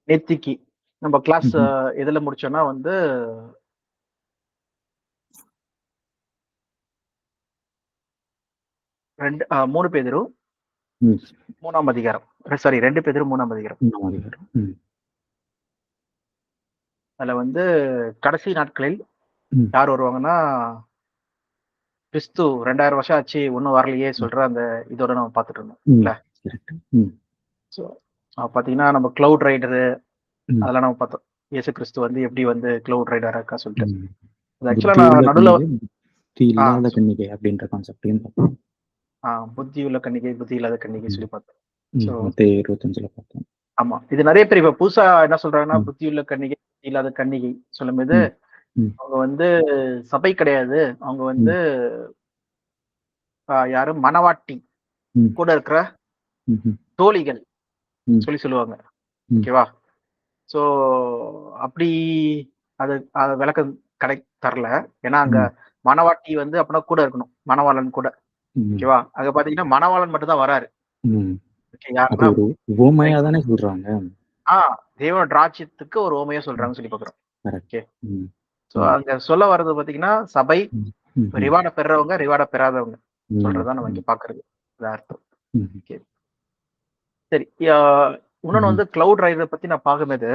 நேத்திக்கு நம்ம கிளாஸ் ம்ஹ்ம். எதுல முடிச்சோம்னா வந்து 3 பேதுரு ம். 3ஆம் அதிகாரம். சாரி 2 பேதுரு 3ஆம் அதிகாரம். இந்த மாரி வரும். ம். அதுல வந்து கடைசி நாட்களில் ம். யார் வருவாங்கன்னா, கிறிஸ்து 2000 வருஷம் ஆச்சு இன்னும் வரலையே ம். சொல்ற அந்த இதோட நம்ம பார்த்துட்டு இருந்தோம். ம். இல்ல? கரெக்ட். ம். ஸோ பார்த்தீங்கன்னா, நம்ம கிளவுட் ரைடரு ம். அதெல்லாம் நம்ம பார்த்தோம். இயேசு கிறிஸ்து வந்து எப்படி வந்து கிளவுட் ரைடரா இருக்கா சொல்லிட்டு. ம். அது ஆக்சுவலா புத்தியுள்ள நான் நடுவுல கன்னிகை, புத்தி ஆ இல்லாத கன்னிகை அப்படின்ற கான்செப்ட்டையும் பார்த்தோம். புத்தியுள்ள கன்னிகை, புத்தி இல்லாத கன்னிகை ம். சொல்லி பார்த்தோம். ஸோ ம். மத்தேயு 25ல பார்த்தோம். ஆமா. இது நெறைய பேர் இப்ப புதுசா என்ன சொல்றாங்கன்னா, ம். புத்தியுள்ள கன்னிகை, புத்தி இல்லாத கன்னிகை சொல்லும்போது, ம். ம். அவங்க வந்து சபை கிடையாது. அவங்க வந்து ம். யாரு மணவாட்டி ம். கூட இருக்கிற ம்ஹ்ம். தோழிகள் ம். சொல்லுவாங்க. ம். ஓகேவா? ஸோ அப்படி அது அது விளக்கம் தரல. ஏன்னா அங்க ம். மணவாட்டி வந்து அப்பன்னா கூட இருக்கணும். மணவாளன் கூட. ம். ஓகேவா? அங்க பார்த்தீங்கன்னா, மணவாளன் மட்டும் தான் வராரு. ம். ஓகே. அது யாருன்னா ஒரு உவமையா பிரைட் குரூம். தானே சொல்றாங்க. ஆ தேவனோட ராஜ்யத்துக்கு ஒரு உவமையா ம். சொல்றாங்கன்னு சொல்லி பார்க்குறோம். கரெக்ட். ஓகே. ம். ஸோ ம். அங்க சொல்ல வர்றது பார்த்தீங்கன்னா, சபை ம். ம்ஹ்ம். ரிவார்ட பெறுறவங்க, ரிவார்ட பெறாதவங்க ம். சொல்றத நம்ம ம். இங்க பார்க்கறது. அது அர்த்தம். ம்ஹ்ம். ஓகே. சரி. இன்னொன்னு ம்ஹ்ம். வந்து கிளவுட் ரைடர பத்தி நான் பார்க்கும்போது,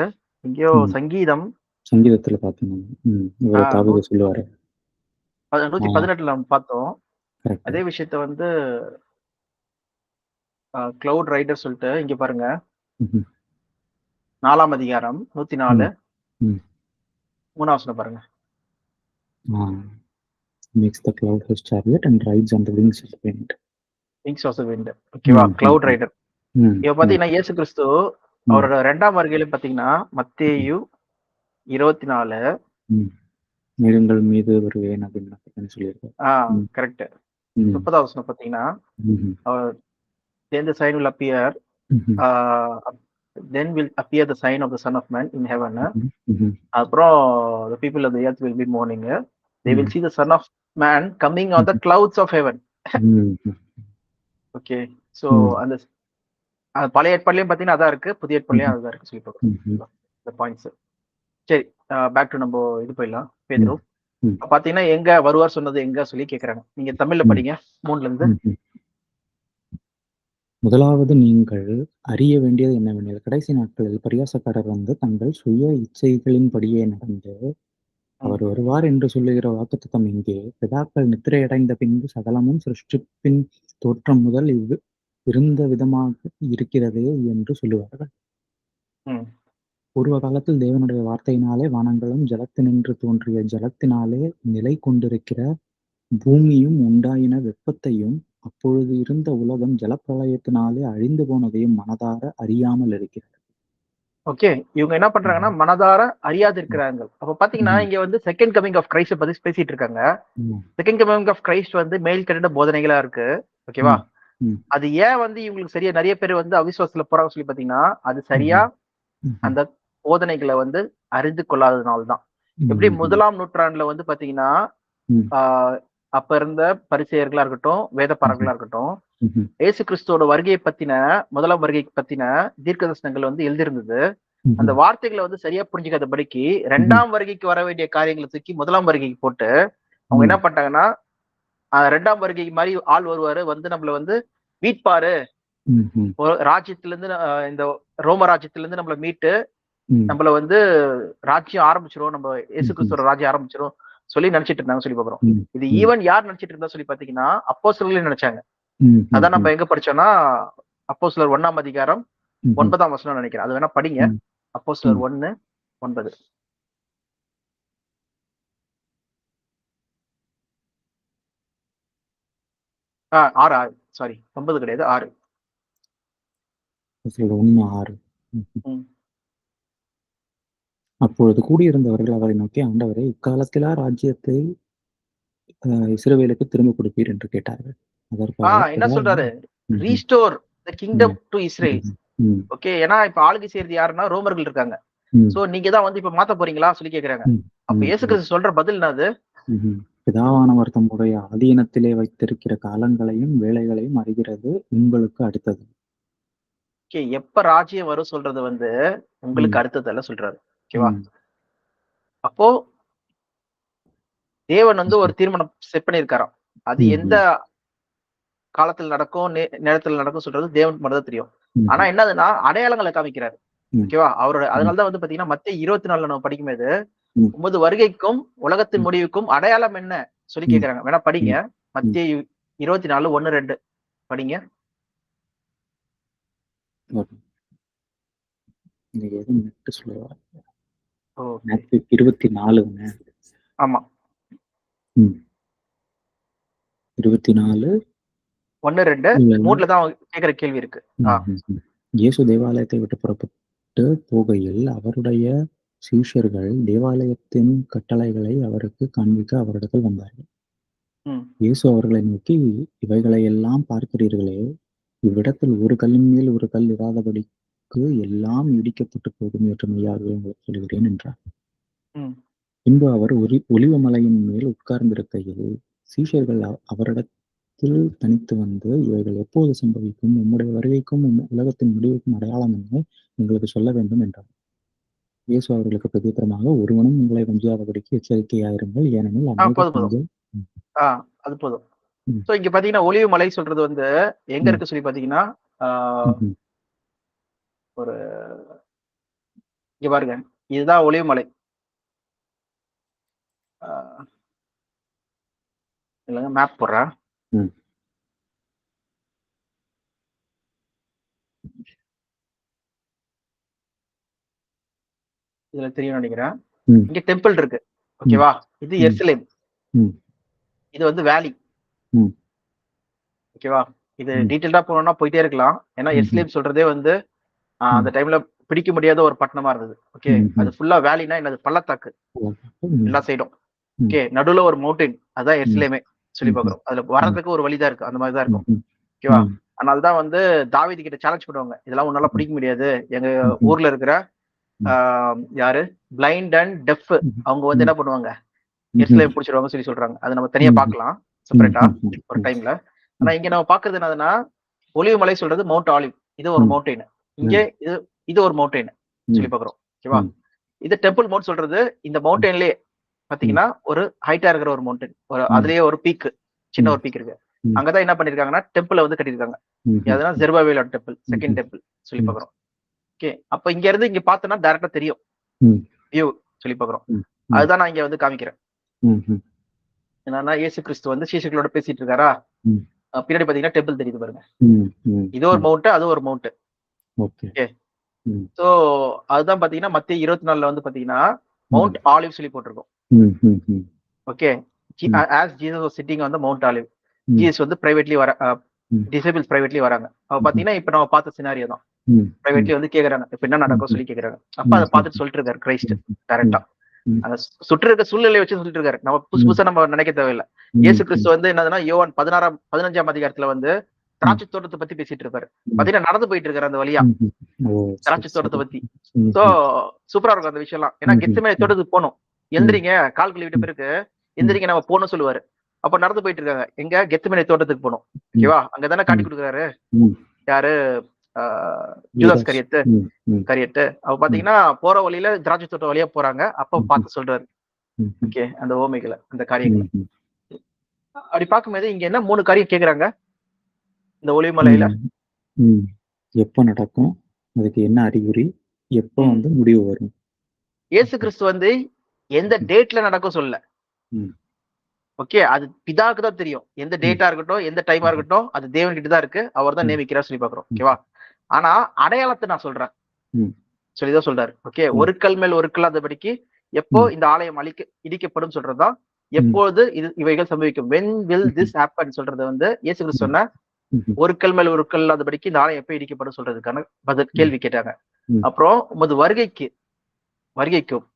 எங்கேயோ ம். சங்கீதம் சங்கீதத்துல பார்த்தோம். ம். ஆ இவரு நூ தாவீது சொல்லுவாரு. ஆ 118ல நம்ம பார்த்தோம். கரெக்ட்டு. அதே விஷயத்த வந்து கிளவுட் ரைடர் சொல்லிட்டு இங்க பாருங்க. ம்ஹ்ம். 4ஆம் அதிகாரம் 104 ம். ம். 3ஆம் வசனம் பாருங்க. ஆ. Makes the cloud his chariot and rides on the wings of the wind. Wings of the wind. ஓகேவா? ம். ம். கிளவுட் ம். ரைடர். ம். இப்ப ம். பார்த்தீங்கன்னா, இயேசு கிறிஸ்து ம். அவரோட 2ஆம் வருகையில பார்த்தீங்கன்னா, ம். மத்தேயு 24 ம். மேகங்கள் மீது வருவேன் அப்படின்னு சொல்லியிருக்காரு. ஆ ம். கரெக்ட். ம். 30ஆம் வசனம் பார்த்தீங்கன்னா, ம்ஹ்ம். then the sign will appear, ம்ஹ்ம். uh, then will appear the sign of the Son of Man in heaven. ம்ஹ்ம். ம்ஹ்ம். அப்புறம் the people of the earth will be mourning. They will ம். see the Son of Man coming on the ம்ஹ்ம். clouds of heaven. ம்ஹ்ம். Okay. So ம். அந்த பழைய ஏற்பாடுலயும் பார்த்தீங்கன்னா அதான் இருக்கு. புதிய ஏற்பாடுலயும் ம்ஹ்ம். அதுதான் இருக்கு சொல்லி பார்க்குறோம். ம்ஹ்ம். இந்த பாயிண்ட்ஸ். சரி. பேக் டு நம்ம இது போயிடலாம். ம். பேதுரு. ம். பார்த்தீங்கன்னா, எங்க வருவார் சொன்னது எங்க சொல்லி கேட்குறாங்க. நீங்க தமிழ்ல ம். படிங்க. 3ல இருந்து. ம்ஹ்ம். முதலாவது நீங்கள் அறிய வேண்டியது என்னவெனில், கடைசி நாட்களில் பரியாசக்காரர் வந்து தங்கள் சுய இச்சைகளின்படியே நடந்து, ம். அவர் வருவார் என்று சொல்லுகிற வாக்குத்தத்தம் எங்கே? பிதாக்கள் நித்திரையடைந்த பின்பு சகலமும் சிருஷ்டிப்பின் தோற்றம் முதல் இருந்த விதமாக இருக்கிறதே என்று சொல்லுவார்கள். ம். பூர்வ காலத்தில் தேவனுடைய வார்த்தையினாலே வானங்களும் ஜலத்தினின்று தோன்றிய ஜலத்தினாலே நிலை கொண்டிருக்கிற பூமியும் உண்டாயின வெப்பத்தையும் அப்பொழுது இருந்த உலகம் ஜலப்பிரளயத்தினாலே அழிந்து போனதையும் மனதார அறியாமல் இருக்கிறது. ஓகே. இவங்க என்ன பண்றாங்கன்னா, ம். மனதார ம். அறியாதிருக்கிறாங்க. அப்ப பார்த்தீங்கன்னா, ம். இங்க வந்து செகண்ட் கமிங் ஆஃப் கிரைஸ்ட்ட பத்தி பேசிட்டு இருக்காங்க. ம். செகண்ட் கமிங் ஆஃப் கிரைஸ்ட் வந்து மேல் கட்டிட போதனைகளா இருக்கு. ஓகேவா? ம். ம். அது ஏன் வந்து இவங்களுக்கு சரியா நெறைய பேர் வந்து அவிசுவாசத்துல போறாங்கன்னு சொல்லி பார்த்தீங்கன்னா, அது சரியா ம்ஹ்ம். ம்ஹ்ம். அந்த போதனைகள வந்து அறிந்து கொள்ளாததுனால தான். எப்படி ம்ஹ்ம். 1ஆம் நூற்றாண்டுல வந்து பார்த்தீங்கன்னா, ம். ஆ அப்ப இருந்த பரிசேயர்களா இருக்கட்டும், ம்ஹ்ம். வேதபாரகர்களா இருக்கட்டும், ம்ஹ்ம். இயேசு கிறிஸ்துவோட வருகைய பத்தின 1ஆம் வருகை பத்தின தீர்க்கதரிசனங்கள் வந்து எழுதியிருந்தது. அந்த ம்ஹ்ம். வார்த்தைகள வந்து சரியா புரிஞ்சுக்காதபடிக்கு, ம்ஹ்ம். 2ஆம் வருகைக்கு வர வேண்டிய காரியங்கள தூக்கி 1ஆம் வருகைக்கு போட்டு, அவங்க என்ன ம். பண்ணிட்டாங்கன்னா, 2ஆம் வருகை மாரி ஆள் வருவாரு. வந்து நம்மள வந்து மீட்பாரு. ம்ஹ்ம். ராஜ்யத்திலிருந்து இந்த ரோம ராஜ்யத்திலிருந்து நம்மள மீட்டு, ம். நம்மள வந்து ராஜ்யம் ஆரம்பிச்சுரும். நம்ம இயேசு ம்ஹ்ம். கிறிஸ்துவோட ராஜ்யம் ஆரம்பிச்சுரும் சொல்லி நெனச்சிட்டு இருந்தாங்கன்னு சொல்லி பார்க்கிறோம். ம். இது ம். ஈவன் யார் நெனச்சிட்டு இருந்தா சொல்லி பார்த்தீங்கன்னா, அப்போஸ்தலர்களே நெனச்சாங்க. ம். அதான் ம். நம்ம எங்க படிச்சோம்னா, அப்போஸ்தலர் 1ஆம் அதிகாரம் ம்ஹ்ம். 9ஆம் வசனம் நெனைக்கிறேன். அது வேணா படிங்க. ம். அப்போஸ்தலர் ம். 1:9. 6 சாரி 9 கிடையாது 6. அப்போஸ்தலர் 1:6. ம்ஹ்ம். ம். அப்பொழுது கூடியிருந்தவர்கள் அவரை நோக்கி, ஆண்டவரே, இக்காலத்திலா ராஜ்யத்தை இஸ்ரவேலுக்கு திரும்பக் கொடுப்பீர் என்று கேட்டார்கள். அதற்கு அவர், என்ன சொல்றாரு? ம்ஹ்ம். ரீஸ்டோர் த கிங்டம் ம். To Israel. ம். ம். ஓகே. ஏன்னா இப்ப ஆளுகை செய்றது யாருன்னா ரோமர்கள் இருக்காங்க. ம். சோ நீங்க தான் வந்து இப்ப மாத்த போறீங்களா சொல்லி கேக்குறாங்க. ம். அப்ப இயேசு ம். கிறிஸ்து சொல்ற பதில் என்னது? ம்ஹ்ம். பிதாவானவர் தம்முடைய ஆதீனத்திலே வைத்திருக்கிற காலங்களையும் வேலைகளையும் அறிகிறது உங்களுக்கு அடுத்தது. ஓகே, எப்ப ராஜ்யம் வரும் சொல்றது வந்து உங்களுக்கு ம். அடுத்ததெல்லாம் சொல்றாரு. ஓகேவா? ம். அப்போ தேவன் வந்து ம். ஒரு தீர்மானம் செட் பண்ணியிருக்காராம். அது எந்த ம்ஹ்ம். காலத்துல நடக்கும், நேரத்துல நடக்கும் சொல்றது தேவனுக்கு மட்டும் தான் தெரியும். ஆனா ம்ஹ்ம். என்னதுன்னா, அடையாளங்கள காமிக்கிறாரு. ம். ஓகேவா? அவரோட ம். அதனால தான் வந்து பாத்தீங்கன்னா, மத்தேயு 24ல நம்ம படிக்கும்போது, ம். உமது வருகைக்கும், உலகத்தின் ம். முடிவுக்கும் அடையாளம் என்ன? சொல்லி ம். கேட்கறாங்க. வேணா படிங்க. ம். ம். மத்தேயு 24 1, 2 படிங்க. வரும். இந்த எதுவும் நெட்டு ஸ்லோவா ஓகே. மேத்யூ 24ங்க. ஆமா. ம். 24 1, 2 இல்லல்ல. 3ல தான் அவங்க கேட்கிற கேள்வி இருக்கு. ஆ. ம். இயேசு தேவாலயத்தை விட்டு புறப்பட்டு போகையில், அவருடைய சீஷர்கள் தேவாலயத்தின் கட்டளைகளை அவருக்குக் காண்பிக்க அவரிடத்தில் வந்தார்கள். ம். இயேசு அவர்களை நோக்கி, இவைகளையெல்லாம் பார்க்கிறீர்களே, இவ்விடத்தில் ஒரு கல்லின் மேல் ஒரு கல் இராதபடிக்கு எல்லாம் இடிக்கப்பட்டுப் போகும் என்று மெய்யாகவே உங்களுக்குச் சொல்கிறேன் என்றார். ம். பின்பு அவர் ஒலிவ மலையின் மேல் உட்கார்ந்திருக்கையில், சீஷர்கள் அவரிடத்தில் தனித்து வந்து, இவைகள் எப்போது சம்பவிக்கும்? உம்முடைய வருகைக்கும் உலகத்தின் முடிவுக்கும் அடையாளம் என்ன? எங்களுக்குச் சொல்ல வேண்டும் என்றார். இயேசு அவர்களுக்குப் பிரதியுத்தரமாக, ஒருவனும் உங்களை வஞ்சியாதபடிக்கு எச்சரிக்கையாயிருங்கள். ஏனெனில் அநேக போதும், போதும். கண்கள் ம். ஆ, அது போதும். ம். சோ இங்க பாத்தீங்கன்னா, ஒலிவ மலை சொல்றது வந்து எங்க ம். இருக்கு சொல்லி பாத்தீங்கன்னா, ஆ ம்ஹ்ம். ஒரு இங்க பாருங்க. இதுதான் ஒலிவ மலை. ஆ இல்லங்க மேப் போடுறேன். ம். இதுல தெரியும்னு நெனைக்கிறேன். ம். இங்க டெம்பிள் இருக்கு. ம். ஓகேவா? இது ம். எருசலேம். ம். இது வந்து வேலி. ம். ஓகேவா? இது ம். டீட்டெயில்டா போனோம்னா போயிட்டே இருக்கலாம். ஏன்னா ம்ஹ்ம். எருசலேம் சொல்றதே வந்து அந்த ம். டைம்ல பிடிக்க முடியாத ஒரு பட்டணமா இருந்தது. ஓகே. அது ம்ஹ்ம். ஃபுல்லா வேலினா என்னது? பள்ளத்தாக்கு. ம். எல்லா சைடும். ம். ஓகே. நடுவுல ஒரு மவுண்டைன். அதான் ம். எருசலேமே சொல்லி ம்ஹ்ம். பார்க்கிறோம். அதுல ம். வர்றதுக்கு ஒரு வழி தான் இருக்கு. அந்த மாரி தான் இருக்கும். ம்ஹ்ம். ஓகேவா? ம். அதனால தான் வந்து தாவீது கிட்ட சேலஞ்ச் பண்ணுவாங்க. இதெல்லாம் உன்னால ம். பிடிக்க முடியாது. எங்க ம்ஹ்ம். ஊர்ல இருக்கிற ஆ ம். யாரு? பிளைண்ட் அண்ட் டெஃப் ம். அவங்க வந்து ம். என்ன பண்ணுவாங்க? ம்ஹ்ம். எருசலேம் புடிச்சிருவாங்கன்னு சொல்லி சொல்றாங்க. அத நம்ம தனியா ம்ஹ்ம். பார்க்கலாம். செப்பரேட்டா ம்ஹ்ஹ்ம். ஒரு ம். டைம்ல. ஆனா ம். இங்க நம்ம பார்க்கிறது என்னதுன்னா, ஒலிவ் மலை சொல்றது மவுண்ட் ஆலிவ். இது ஒரு ம். மவுண்டைன். இங்க ம். இது இது ஒரு மவுண்டைன் சொல்லி ம். பார்க்கிறோம். ஓகேவா? ம். இது டெம்பிள் மவுண்ட் சொல்றது இந்த ம். மவுண்டைன்லயே ம். பார்த்தீங்கன்னா, ஒரு ஹைட்டா இருக்கிற ஒரு மவுண்டன். ம். அதிலேயே ஒரு பீக். சின்ன ம். ஒரு பீக் இருக்கு. ம். அங்க தான் என்ன பண்ணியிருக்காங்கன்னா, டெம்பிள வந்து கட்டியிருக்காங்க. ம்ஹ்ம். அதுனா ஜெருபாபேலோட டெம்பிள். ம்ஹ்ம். செகண்ட் டெம்பிள் சொல்லி ம். பார்க்கிறோம். ஓகே. அப்ப இங்க இருந்து இங்க பார்த்தோம்னா டைரக்ட்டா தெரியும். ம். வியூ சொல்லி பார்க்கிறோம். ம். ம். அதுதான் நான் இங்க வந்து காமிக்கிறேன். ம்ஹ்ம். என்னன்னா இயேசு கிறிஸ்து வந்து சீஷர்களோட பேசிட்டு இருக்காரா? ம். பின்னாடி பார்த்தீங்கன்னா டெம்பிள் தெரியுது பாருங்க. ம். ம். இது ஒரு ம். மவுண்ட், அது ஒரு மவுண்ட். ஓகே. ஓகே. ம். சோ அதுதான் பார்த்தீங்கன்னா, மத்தேயு 24ல வந்து பார்த்தீங்கன்னா, ம். மவுண்ட் ஆலிவ் சொல்லி போட்டிருக்கும். ம். ம். ம். ஓகே. ம். As Jesus was sitting on the mount olive. ம். ஜீசஸ் வந்து பிரைவேட்லி ம். டிசேபிள்ஸ் பிரைவேட்லி வராங்க. அப்ப ம்ஹ்ம். பார்த்தீங்கன்னா, இப்ப நம்ம பார்த்த சினாரியோ தான். ம். ம். பிரைவேட்லி வந்து கேட்கறாங்க. இப்ப என்ன நடக்கும் ம்ஹ்ம். சொல்லி கேட்கறாங்க. அப்ப அத ம்ஹ்ஹ்ம். பார்த்துட்டு சொல்லிட்டு இருக்காரு கிறிஸ்ட் ம்ஹ்ம். ம். டைரக்ட்டா. ம். அந்த சுற்றி இருக்க சூழ்நிலைய வச்சு சொல்லிட்டு இருக்காரு. நம்ம புதுசு ம். புதுசா நம்ம நினைக்க தேவையில்ல. இயேசு ம். ம். கிறிஸ்து வந்து என்னதுன்னா, யோவான் 15ஆம் அதிகாரத்துல வந்து ம். திராட்சை தோட்டத்த பத்தி பேசிட்டு இருப்பாரு. ம். பார்த்தீங்கன்னா, நடந்து போயிட்டு இருக்காரு அந்த வழியா. ம்ஹ்ம். ஓ! சரி, திராட்சை தோட்டத்த சரி. பத்தி. சோ ம்ஹ்ம். சூப்பரா இருக்கும் அந்த விஷயம்லாம். ஏன்னா ம்ஹ்ம். கெத்செமனே ம். தோட்டத்துக்கு போணும். ம். எந்திரிங்க கால் கழுவிட்ட ம். பிறகு ம். எந்திரிங்க நம்ம போணும்னு சொல்லுவாரு. அப்ப நடந்து போயிட்டு இருக்காங்க. எங்க கெத்செமனே தோட்டத்துக்கு போணும். ம். ஓகேவா? அங்க தானே காட்டி ம். குடுக்குறாரு. ம். யாரு? ஆ ஜூதாஸ் யூதாஸ். கரியத்து. ம். ம். கரியட்டு. அப்ப ம். பார்த்தீங்கன்னா, போற வழியில திராட்சை தோட்டம் வழியா போறாங்க. அப்ப ம்ஹ்ம். பார்த்து சொல்றாரு. ம்ஹ்ம். ஓகே. அந்த உவமைகள, அந்த காரியங்கள. ம்ஹ்ம். அப்படி பார்க்கும்போது இங்க என்ன 3 காரியம் கேட்கறாங்க? இந்த ஒலிவமலையில. ம். ம். எப்ப நடக்கும்? அதுக்கு என்ன அறிகுறி? எப்ப ம். வந்து முடிவு வரும்? இயேசு கிறிஸ்து வந்து எந்த ம். டேட்ல நடக்கும் சொல்லல. ம். ஓகே. அது பிதாவுக்கு தான் தெரியும். எந்த ம். டேட்டா இருக்கட்டும், எந்த டைமா ம். இருக்கட்டும், அது தேவன் கிட்ட தான் இருக்கு. அவர் தான் ம். நியமிக்கிறார் சொல்லி பார்க்கிறோம். ம். ஓகேவா? ஆனா அடையாளத்த நான் சொல்றேன். ம். சொல்லி தான் சொல்றாரு. ஓகே. ம். ஒரு கல் மேல் ஒரு கல்லாதபடிக்கு எப்போ ம். இந்த ஆலயம் இடிக்கப்படும் சொல்றது தான். ம். எப்போது இவைகள் சம்பவிக்கும். when will ம்ஹ்ம். this happen சொல்றது வந்து இயேசு கிறிஸ்து ம். சொன்ன ம்ஹ்ம். ஒரு கல் மேல் ஒரு கல் இல்லாதபடிக்கு இந்த ஆலயம் எப்ப இடிக்கப்படும் சொல்றதுக்கான ம். கேள்வி கேட்டாங்க. ம். அப்புறம் உமது வருகைக்கும்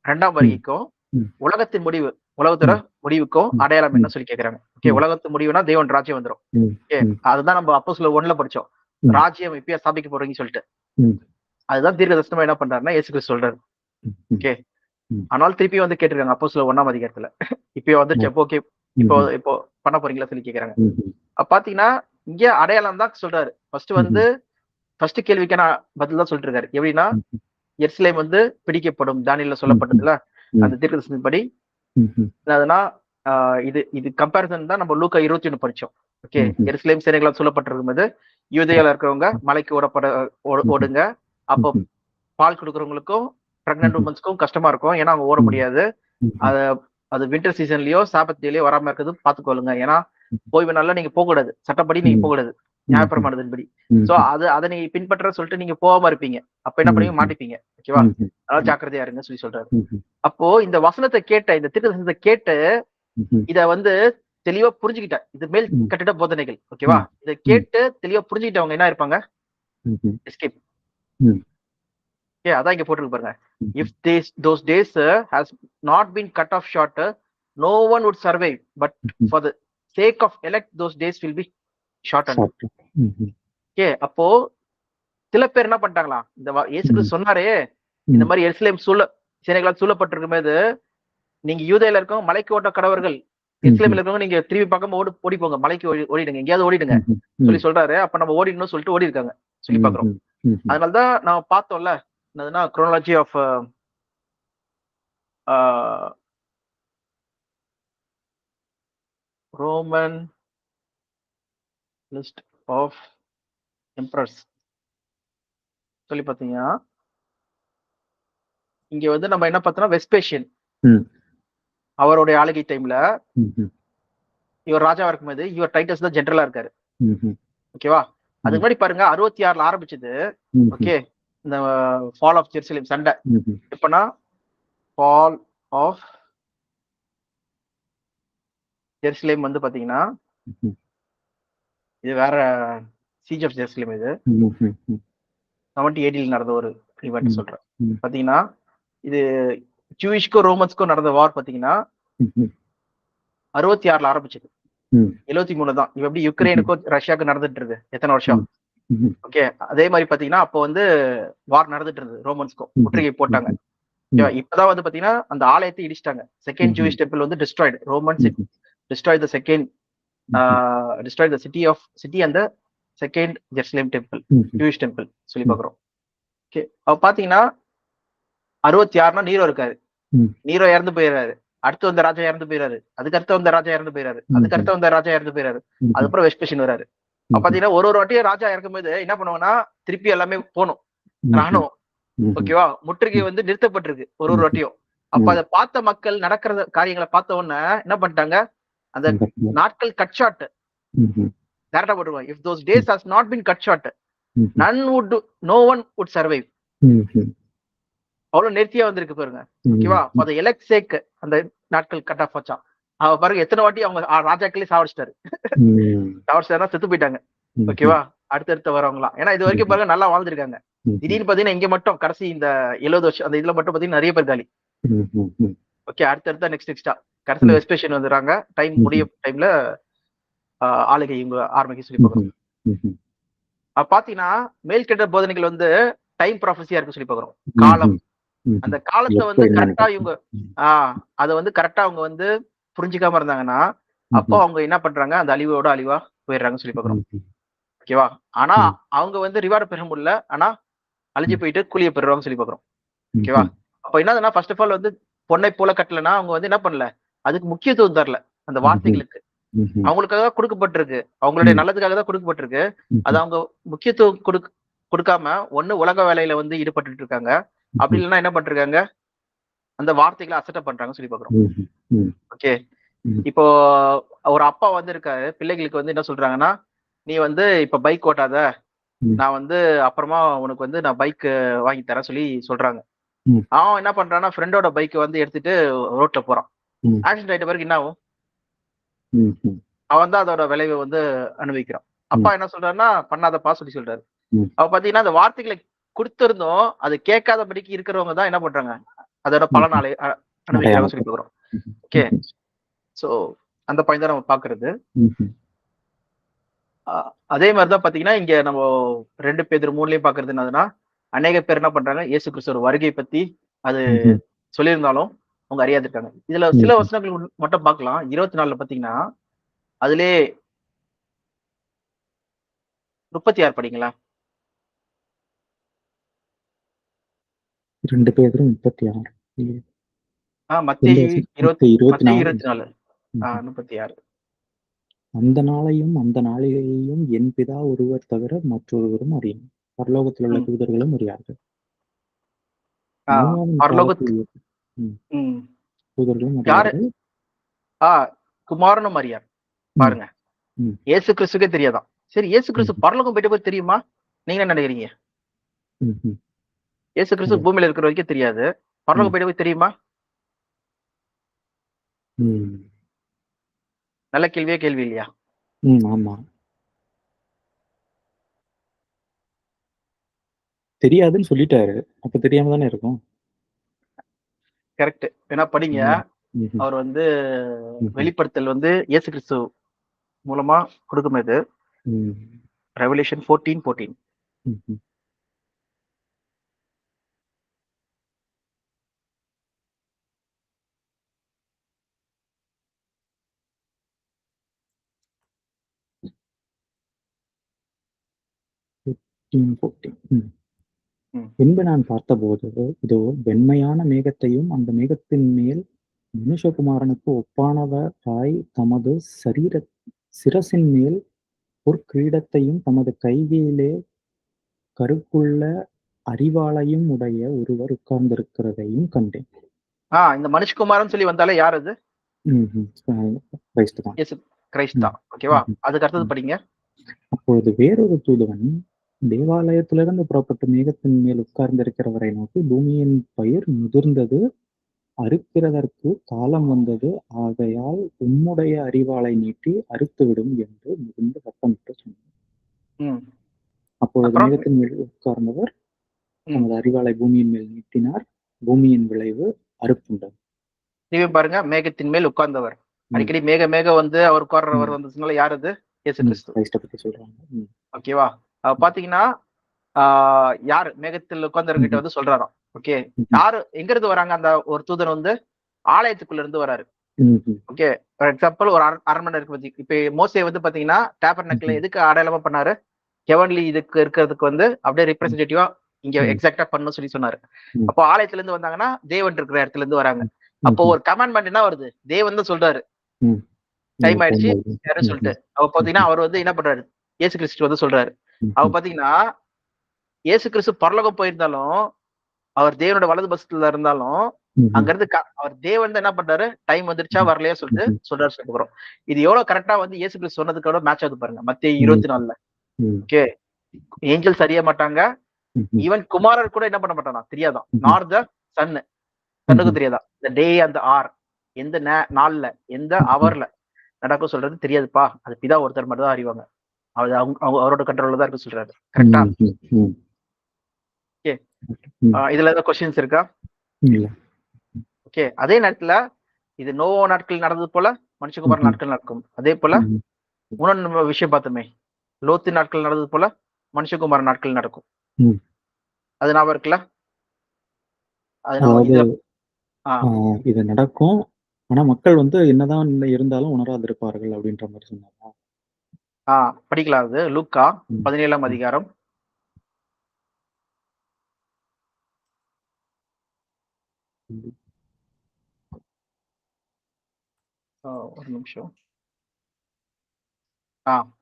2ஆம் ம். வருகைக்கும் ம். உலகத்தின் முடிவு, உலகத்தோட ம். முடிவுக்கும் ம். அடையாளம் ம். என்ன சொல்லி கேட்கறாங்க. ஓகே. ம். உலகத்து முடிவுனா தேவன் ராஜ்யம் வந்துரும். ம். ஓகே. ம். அதுதான் நம்ம அப்போஸ்தலர் 1ல படிச்சோம். ம். ராஜ்யம் இப்பயே ஸ்தாபிக்க போறீங்கன்னு சொல்லிட்டு. ம். அதுதான் தீர்க்கதரிசனமா என்ன பண்றாருன்னா இயேசு கிறிஸ்து சொல்றாரு. ம். ம். ஓகே. ம். ஆனாலும் திருப்பி வந்து கேட்டிருக்காங்க அப்போஸ்தலர் 1ஆம் அதிகாரத்துல. இப்பயே வந்துருச்சு. ஓ! அப்போ ஓகே. இப்போ ம்ஹ்ம். இப்போ பண்ண போறீங்களா சொல்லி கேட்கறாங்க. ம்ஹ்ம். அப்ப பார்த்தீங்கன்னா, இங்க அடையாளம் தான் சொல்றாரு. ஃபர்ஸ்ட் வந்து ம்ஹ்ம். ஃபர்ஸ்ட் கேள்விக்கு நான் பதில் தான் சொல்லிட்டு இருக்காரு. எப்படின்னா ம்ஹ்ம். எருசலேம் வந்து பிடிக்கப்படும். தானியேல்ல ம்ஹ்ம். சொல்லப்பட்டதுல அந்த ம். தீர்க்கதரிசனப்படி ம்ஹ்ம். என்னதுன்னா இது இது கம்பேரிசன் தான் நம்ம லூக்கா 21 படிச்சோம். ஓகே. ம்ஹ்ம். எருசலேம் சேனைகளால் சொல்லப்பட்டிருக்கும்போது யூதேயால இருக்கிறவங்க மலைக்கு ம்ஹ்ம். ஓடுங்க. அப்போ ம்ஹ்ம். பால் குடுக்குறவங்களுக்கும் பிரெக்னன்ட் ம்ஹ்ம். உமன்ஸ்க்கும் கஷ்டமா இருக்கும். ஏன்னா அவங்க ஓட ம். முடியாது. ம்ஹ்ம். அத அது வின்டர் சீசன்லயோ சாபத் டேலயோ வராம இருக்கிறது பார்த்துக்கொள்ளுங்க. ஏன்னா ஓய்வு நாள்ல நீங்க போகக்கூடாது. சட்டப்படி நீங்க ம். போகக்கூடாது. ம்ஹ்ம். நியாயப்பிரமாணத்தின்படி. சோ ம்ஹ்ம். அத நீங்க பின்பற்ற சொல்லிட்டு நீங்க போகாம இருப்பீங்க. அப்ப என்ன பண்ணுவீங்க? ம்ஹ்ம். மாட்டிப்பீங்க. ஓகேவா? ம்ஹ்ம். அதனால ம். ஜாக்கிரதையா இருங்கன்னு சொல்றாரு. ம்ஹ்ம். அப்போ இந்த வசனத்த கேட்ட இந்த தீர்க்கதரிசனத்த கேட்டு ம்ஹ்ம். இத வந்து தெளிவா புரிஞ்சுக்கிட்டேன். இது மேல் ம். கட்டிட போதனைகள். ஓகேவா? ம். இத ம். கேட்டு தெளிவா புரிஞ்சுக்கிட்டவங்க என்ன இருப்பாங்க? ம்ஹ்ம். எஸ்கேப். ம். ஓகே. அதான் இங்க போட்டிருக்கு பாருங்க. ம்ஹ்ம். If those days has not been cut off short, no one would survive. But ம்ஹ்ம். for the sake of elect, those days will be shortened. சாப்பிட்டு. ம்ஹ்ம். ஓகே. அப்போ சில பேர் என்ன பண்ணிட்டாங்களாம்? இயேசு ம். கிறிஸ்து சொன்னாரே, இந்த ம். மாரி எருசலேம் சேனைகளால் சூழப்பட்டிருக்கும்போது, நீங்க யூதேயால இருக்கவங்க மலைக்கு ஓட்ட கடவர்கள். ம்ஹ்ம். எருசலேம்ல இருக்கவங்க நீங்க திரும்பி பார்க்காம ஓடி போங்க. மலைக்கு ஓடிடுங்க. எங்கேயாவது ஓடிடுங்க. ம்ஹ்ம். ம். சொல்றாரு. அப்ப நம்ம ஓடிடணும்னு சொல்லிட்டு ஓடிருக்காங்க. சொல்லி பார்க்கிறோம். ம்ஹ்ம். ம்ஹ்ம். அதனால தான் நம்ம பார்த்தோம்ல. என்னதுன்னா chronology of a Roman list of emperors சொல்லி பார்த்தீங்கன்னா, இங்க வந்து நம்ம என்ன பார்த்தோம்னா வெஸ்பேஷியன். ம். அவருடைய ஆளுகை டைம்ல ம்ஹ்ம். இவர் ராஜாவா இருக்கும்போது, இவர் டைட்டஸ் தான் ஜெனரலா இருக்காரு. ம்ஹ்ம். ஓகேவா? அதுக்கு ம். முன்னாடி பாருங்க 66ல ஆரம்பிச்சது. ம்ஹ்ம். ஓகே. இந்த ஃபால் ஆஃப் ஜெருசலேம் சண்டை. ம்ஹ்ம். எப்பன்னா ஃபால் ஆஃப் ஜெருசலேம் வந்து பார்த்தீங்கன்னா, ம்ஹ்ம். இது வேற சீஜ் ஆஃப் ஜெருசலேம் இது. ம்ஹ்ம். ம். 70 ADல நடந்த ஒரு ஈவென்ட் ம். சொல்றேன். ம். பார்த்தீங்கன்னா, இது ஜூயிஷ்க்கும் ரோமன்ஸ்க்கும் நடந்த வார் பார்த்தீங்கன்னா, ம்ஹ்ம். 66ல ஆரம்பிச்சது. ம். 73 தான். இப்ப எப்படி ம்ஹ்ம். யுக்ரைனுக்கும் ரஷ்யாவுக்கும் நடந்துட்டு இருக்கு. எத்தன வருஷம்? ம். ம்ஹ்ம். ஓகே. அதே மாரி பார்த்தீங்கன்னா, அப்போ வந்து வார் நடந்துட்டு இருந்தது ரோமன்ஸ்க்கும். ம்ஹ்ம். முற்றுகை போட்டாங்க. ம்ஹ்ம். ஓகேவா? ம். இப்பதான் வந்து பார்த்தீங்கன்னா, அந்த ஆலயத்தை இடிச்சிட்டாங்க. செகண்ட் ம்ஹ்ம். ஜூயிஷ் டெம்பிள் வந்து டிஸ்ட்ராய்டு. ரோமன்ஸ் ம்ஹ்ம். டிஸ்ட்ராய் த செகண்ட் ம்ஹ்ம். Destroy the city and the second Jerusalem temple. ம்ஹ்ம். ஜூயிஷ் டெம்பிள் சொல்லி ம். பார்க்குறோம். ஓகே. அப்ப பார்த்தீங்கன்னா, 66னா நீரோ இருக்காரு. ம். நீரோ இறந்து போயிறாரு. அடுத்து வந்த ராஜா இறந்து போயிறாரு. அதுக்கு அடுத்து வந்த ராஜா இறந்து போயிறாரு. அதுக்கு ம்ஹ்ம். அடுத்து வந்த ராஜா இறந்து போயிறாரு. ம்ஹ்ம். அதுக்கப்புறம் வெஸ்பேஷியன் வராரு. அப்ப ம்ஹ்ம். பார்த்தீங்கன்னா, ஒரு ஒரு வாட்டியும் ராஜா இறக்கும்போது என்ன பண்ணுவாங்கன்னா, திருப்பி எல்லாமே போணும். ம்ஹ்ம். ராணுவம். ம்ஹ்ம். ஓகேவா? முற்றுகை ம். வந்து நிறுத்தப்பட்டிருக்கு. ஒரு ஒரு ம்ஹ்ம். வாட்டியும். அப்ப ம். அத பார்த்த மக்கள் நடக்கிற காரியங்கள பார்த்த உடனே என்ன பண்ணிட்டாங்க, அந்த அந்த இடத்துல. நாட்கள் கட் ஷார்ட். ம்ஹ்ம். டைரக்ட்டா போட்டுருவாங்க. If those days has not been cut short, ம்ஹ்ம். No one would survive. ம்ஹ்ம். அவ்வளவு நேர்த்தியா வந்திருக்கு பாருங்க. ஓகேவா? ம். ஃபார் தி எலெக்ட் சேக் அந்த நாட்கள் கட் ஆஃப் ஆச்சாம். அவ பாருங்க எத்தன வாட்டி அவங்க ராஜாக்களே சாவடிச்சிட்டாரு. ம். சாவடிச்சாருன்னா செத்து போயிட்டாங்க. ம்ஹ்ம். ஓகேவா? அடுத்தடுத்து வரவங்கலாம். ஏன்னா இது வரைக்கும் ம்ஹ்ம். பாருங்க நல்லா வாழ்ந்திருக்காங்க. ம்ஹ்ம். திடீர்னு பார்த்தீங்கன்னா, இங்க மட்டும் கடைசி இந்த 70 வருஷம் அந்த இதுல மட்டும் பார்த்தீங்கன்னா நெறைய பேர் காலி. ம்ஹ்ம். ம். ஓகே. அடுத்தடுத்தா நெக்ஸ்ட்டா. கடைசில ம். வெஸ்பேஷியன் வந்துடுறாங்க. டைம் முடிய ம்ஹ்ம். டைம்ல ஆளுகை இவங்க ஆரம்பிக்க சொல்லி பார்க்குறோம். ம்ஹ்ம். ம்ஹ்ம். பார்த்தீங்கன்னா, மேல்கிட்ட போதனைகள் வந்து டைம் ப்ராஃபஸியா இருக்கு சொல்லி பார்க்குறோம். காலம். ம்ஹ்ம். ம்ஹ்ம். அந்த காலத்த எப்ப வந்து என்னன்னு கரெக்ட்டா இவங்க ம். ஆ அத வந்து கரெக்ட்டா அவங்க வந்து புரிஞ்சுக்காம இருந்தாங்கன்னா, அப்போ ம்ஹ்ம். அவங்க என்ன பண்றாங்க, அந்த அழிவோட அழிவா போயிடுறாங்கன்னு சொல்லி பார்க்குறோம். ம்ஹ்ம். ஓகேவா? ஆனா, ம். அவங்க வந்து ரிவார்ட் பெற முடியல. ஆனா, அழிஞ்சு ம். போயிட்டு கூலிய பெறுவாங்கன்னு சொல்லி பார்க்குறோம். ஓகேவா? ம்ஹ்ம். அப்ப என்னதுன்னா, ஃபர்ஸ்ட் ஆஃப் ஆல் வந்து பொன்னை போல கட்டலன்னா, அவங்க வந்து என்ன பண்ணல, அதுக்கு முக்கியத்துவம் தரல. அந்த ம்ஹ்ம். வார்த்தைகளுக்கு. ம்ஹ்ம். அவங்களுக்காக தான் குடுக்கப்பட்டிருக்கு. அவங்களுடைய ம். நல்லதுக்காக தான் குடுக்கப்பட்டிருக்கு. அத ம்ஹ்ம். அவங்க முக்கியத்துவம் குடுக்காம, ஒண்ணு உலக வேலையில வந்து ஈடுபட்டுட்டு இருக்காங்க. அப்படி ம்ஹ்ம். இல்லன்னா என்ன பண்றாங்க, அந்த வார்த்தைகள அசட்ட பண்றாங்கன்னு சொல்லி பார்க்குறோம். ம்ஹ்ம். ம். ஓகே. ம். இப்போ ஒரு அப்பா வந்து இருக்காரு. பிள்ளைகளுக்கு வந்து என்ன சொல்றாங்கன்னா, "நீ வந்து இப்ப பைக் ஓட்டாத. ம். நான் வந்து அப்புறமா உனக்கு வந்து நான் பைக் வாங்கி தரேன்" சொல்லி சொல்றாங்க. ம். அவன் என்ன பண்றான்னா, ஃப்ரெண்டோட பைக்க வந்து எடுத்துட்டு ரோட்ல போறான். ம். ஆக்சிடென்ட் ஆயிட்ட பிறகு என்ன ஆகும்? ம்ஹ்ம். அவன் தான் அதோட விளைவ வந்து அனுபவிக்கிறான். அப்பா ம். என்ன சொல்றாருன்னா, "பண்ணாதப்பா" சொல்லி சொல்றாரு. ம். அப்ப பார்த்தீங்கன்னா, அந்த வார்த்தைகள குடுத்திருந்தும், அது கேட்காதபடிக்கு இருக்கிறவங்க தான் என்ன பண்றாங்க, அதோட பலன ம்ஹ்ம். அனுபவிக்கிறாங்கன்னு சொல்லி அடையாளம். பார்க்கிறோம். ம்ஹ்ம். ஓகே. ம்ஹ்ம். சோ அந்த பாயிண்ட் தான் நம்ம பார்க்கிறது. ம்ஹ்ம். அ அதே மாரி தான் பார்த்தீங்கன்னா, இங்க நம்ம 2 பேதுரு 3லயும் பார்க்கிறது என்னதுன்னா, அநேக பேர் என்ன பண்றாங்க, இயேசு கிறிஸ்துவோட வருகை பத்தி அது ம்ஹ்ம். சொல்லியிருந்தாலும், அவங்க அறியாதிருக்காங்க. இதுல சில ம்ஹ்ம். வசனங்கள் மட்டும் பார்க்கலாம். 24ல பார்த்தீங்கன்னா, அதிலே 36 படிங்களேன். 2 பேரும் 36 இல்லையா? மத்தேயு மத்தேயு 24 24 36. அந்த நாளையும் என் பிதா ஒருவர் தவிர மற்றொருவரும் அறியும். பரலோகத்தில் உள்ள தூதர்களும் அறியார்கள். நோவாவின் பரலோகத்து காலத்தில் தூதர்களும் யாரு அறியார்கள். குமாரனும் அறியார். பாருங்க, இயேசு கிறிஸ்துக்கே தெரியாதான். சரி, இயேசு கிறிஸ்து பரலோகம் போயிட்டு போய் தெரியுமா? நீங்க என்ன நினைக்கிறீங்க? இயேசு கிறிஸ்து பூமியில இருக்கிற வரைக்கும் தெரியாது. பரலோகம் போயிட்டு போய் தெரியுமா? நல்ல கேள்வி இல்லையா? ஆமா, தெரியாதுன்னு சொல்லிட்டாரு. அப்ப தெரியாம தானே இருக்கும். கரெக்ட். ஏன்னா படிங்க, அவர் வந்து வெளிப்படுத்தல் வந்து இயேசு கிறிஸ்து மூலமா கொடுக்கும். இது ரெவலேஷன் 14:14. பின்பு நான் பார்த்தபோது, இதோ வெண்மையான மேகத்தையும் அந்த மேகத்தின் மேல் மனுஷகுமாரனுக்கு ஒப்பானவராய் தமது சிரசின் மேல் பொற்கிரீடத்தையும் தமது கையிலே கருப்புள்ள அரிவாளையும் உடைய ஒருவர் உட்கார்ந்திருக்கிறதையும் கண்டேன். இந்த மனுஷகுமாரன் சொல்லி வந்தாலே யார் அது? கிறிஸ்து தான். ஓகேவா? அதுக்கு அடுத்தது படிங்க. அப்பொழுது வேறொரு தூதன் தேவாலயத்திலிருந்து புறப்பட்டு மேகத்தின் மேல் உட்கார்ந்திருக்கிறவரை நோக்கி, பூமியின் பயிர் முதிர்ந்தது, அறுக்கிறதற்கு காலம் வந்தது, ஆகையால் உம்முடைய அரிவாளை நீட்டி அறுத்துவிடும் என்று மிகுந்த சத்தமிட்டு சொன்னார். அப்பொழுது மேகத்தின் மேல் உட்கார்ந்தவர் தமது அரிவாளை பூமியின் மேல் நீட்டினார். பூமியின் விளைவு அறுப்புண்டது. நீங்க பாருங்க, மேகத்தின் மேல் உட்கார்ந்தவர். அடிக்கடி மேக வந்து அவர் உட்கார்றவர் வந்ததுனால யார் அது? இயேசு கிறிஸ்து சொல்றாங்க. ஓகேவா? பாத்தீங்கன்னா யாரு மேகத்தில் உட்கார்ந்தவர்கிட்ட வந்து சொல்றாராம். ஓகே, யாரு எங்க இருந்து வராங்க? அந்த ஒரு தூதன் வந்து ஆலயத்துக்குள்ள இருந்து வராரு. ஓகே, ஃபார் எக்ஸாம்பிள் ஒரு அரண்மனை இருக்கு பத்தி. இப்ப மோசே வந்து பாத்தீங்கன்னா டேபர்னக்கிள் எதுக்கு அடையாளமா பண்ணாரு? ஹெவன்லி இதுக்கு இருக்கிறதுக்கு வந்து அப்படியே ரெப்ரஸன்டேட்டிவா இங்க எக்ஸாக்டா பண்ணணும் சொல்லி சொன்னாரு. அப்போ ஆலயத்துல இருந்து வந்தாங்கன்னா தேவன் இருக்கிற இடத்துல இருந்து வராங்க. அப்போ ஒரு கமாண்ட்மெண்ட் என்ன வருது? தேவன் தான் சொல்றாரு, டைம் ஆயிடுச்சு யாருன்னு சொல்லிட்டு. அவ பாத்தீங்கன்னா அவர் வந்து என்ன பண்றாரு? இயேசு கிறிஸ்து வந்து சொல்றாரு. அவ பாத்தீங்கன்னா இயேசு கிறிஸ்து பரலோகம் போயிருந்தாலும், அவர் தேவனோட வலது பக்கத்துல இருந்தாலும், அங்க இருந்து அவர் தேவன் தான் என்ன பண்றாரு? டைம் வந்துருச்சா வரலையா சொல்லிட்டு சொல்றாரு சொல்லுறோம். இது எவ்வளவு கரெக்டா வந்து இயேசு கிறிஸ்து சொன்னதுக்கு மேட்ச் ஆகுது பாருங்க. மத்தேயு 24. ஓகே, ஏஞ்சல்ஸ் அறிய மாட்டாங்க, ஈவன் குமாரர் கூட என்ன பண்ண மாட்டானா தெரியாதான். நார் த சன்னு, சன்னுக்கு தெரியாதா இந்த டே அந்த ஆர் எந்த நாள்ல எந்த அவர்ல நடக்கும் சொல்றது தெரியாதுப்பா. அது பிதா ஒருத்தர் மட்டும் தான் அறிவாங்க. அவரோட கண்ட்ரோல்ல தான் இருக்கு சொல்றாரு. கரெக்டா? ஓகே, இதுல ஏதாவது கொஸ்டின்ஸ் இருக்கா? ஓகே, அதே நேரத்துல இது நோவா நாட்கள் நடந்தது போல மனுஷகுமார் நாட்கள் நடக்கும். அதே போல இன்னொன்னு விஷயம் பார்த்தோமே, லோத்து நாட்கள் நடந்தது போல மனுஷகுமார் நாட்கள் நடக்கும். அது ஞாபகம் இருக்குல்ல? இது நடக்கும், ஆனா மக்கள் வந்து என்னதான் இருந்தாலும் உணராதிருப்பார்கள் அப்படின்ற மாதிரி சொன்னாங்க. படிக்கலாம். அது லூக்கா 17ஆம் அதிகாரம். ஒரு நிமிஷம்.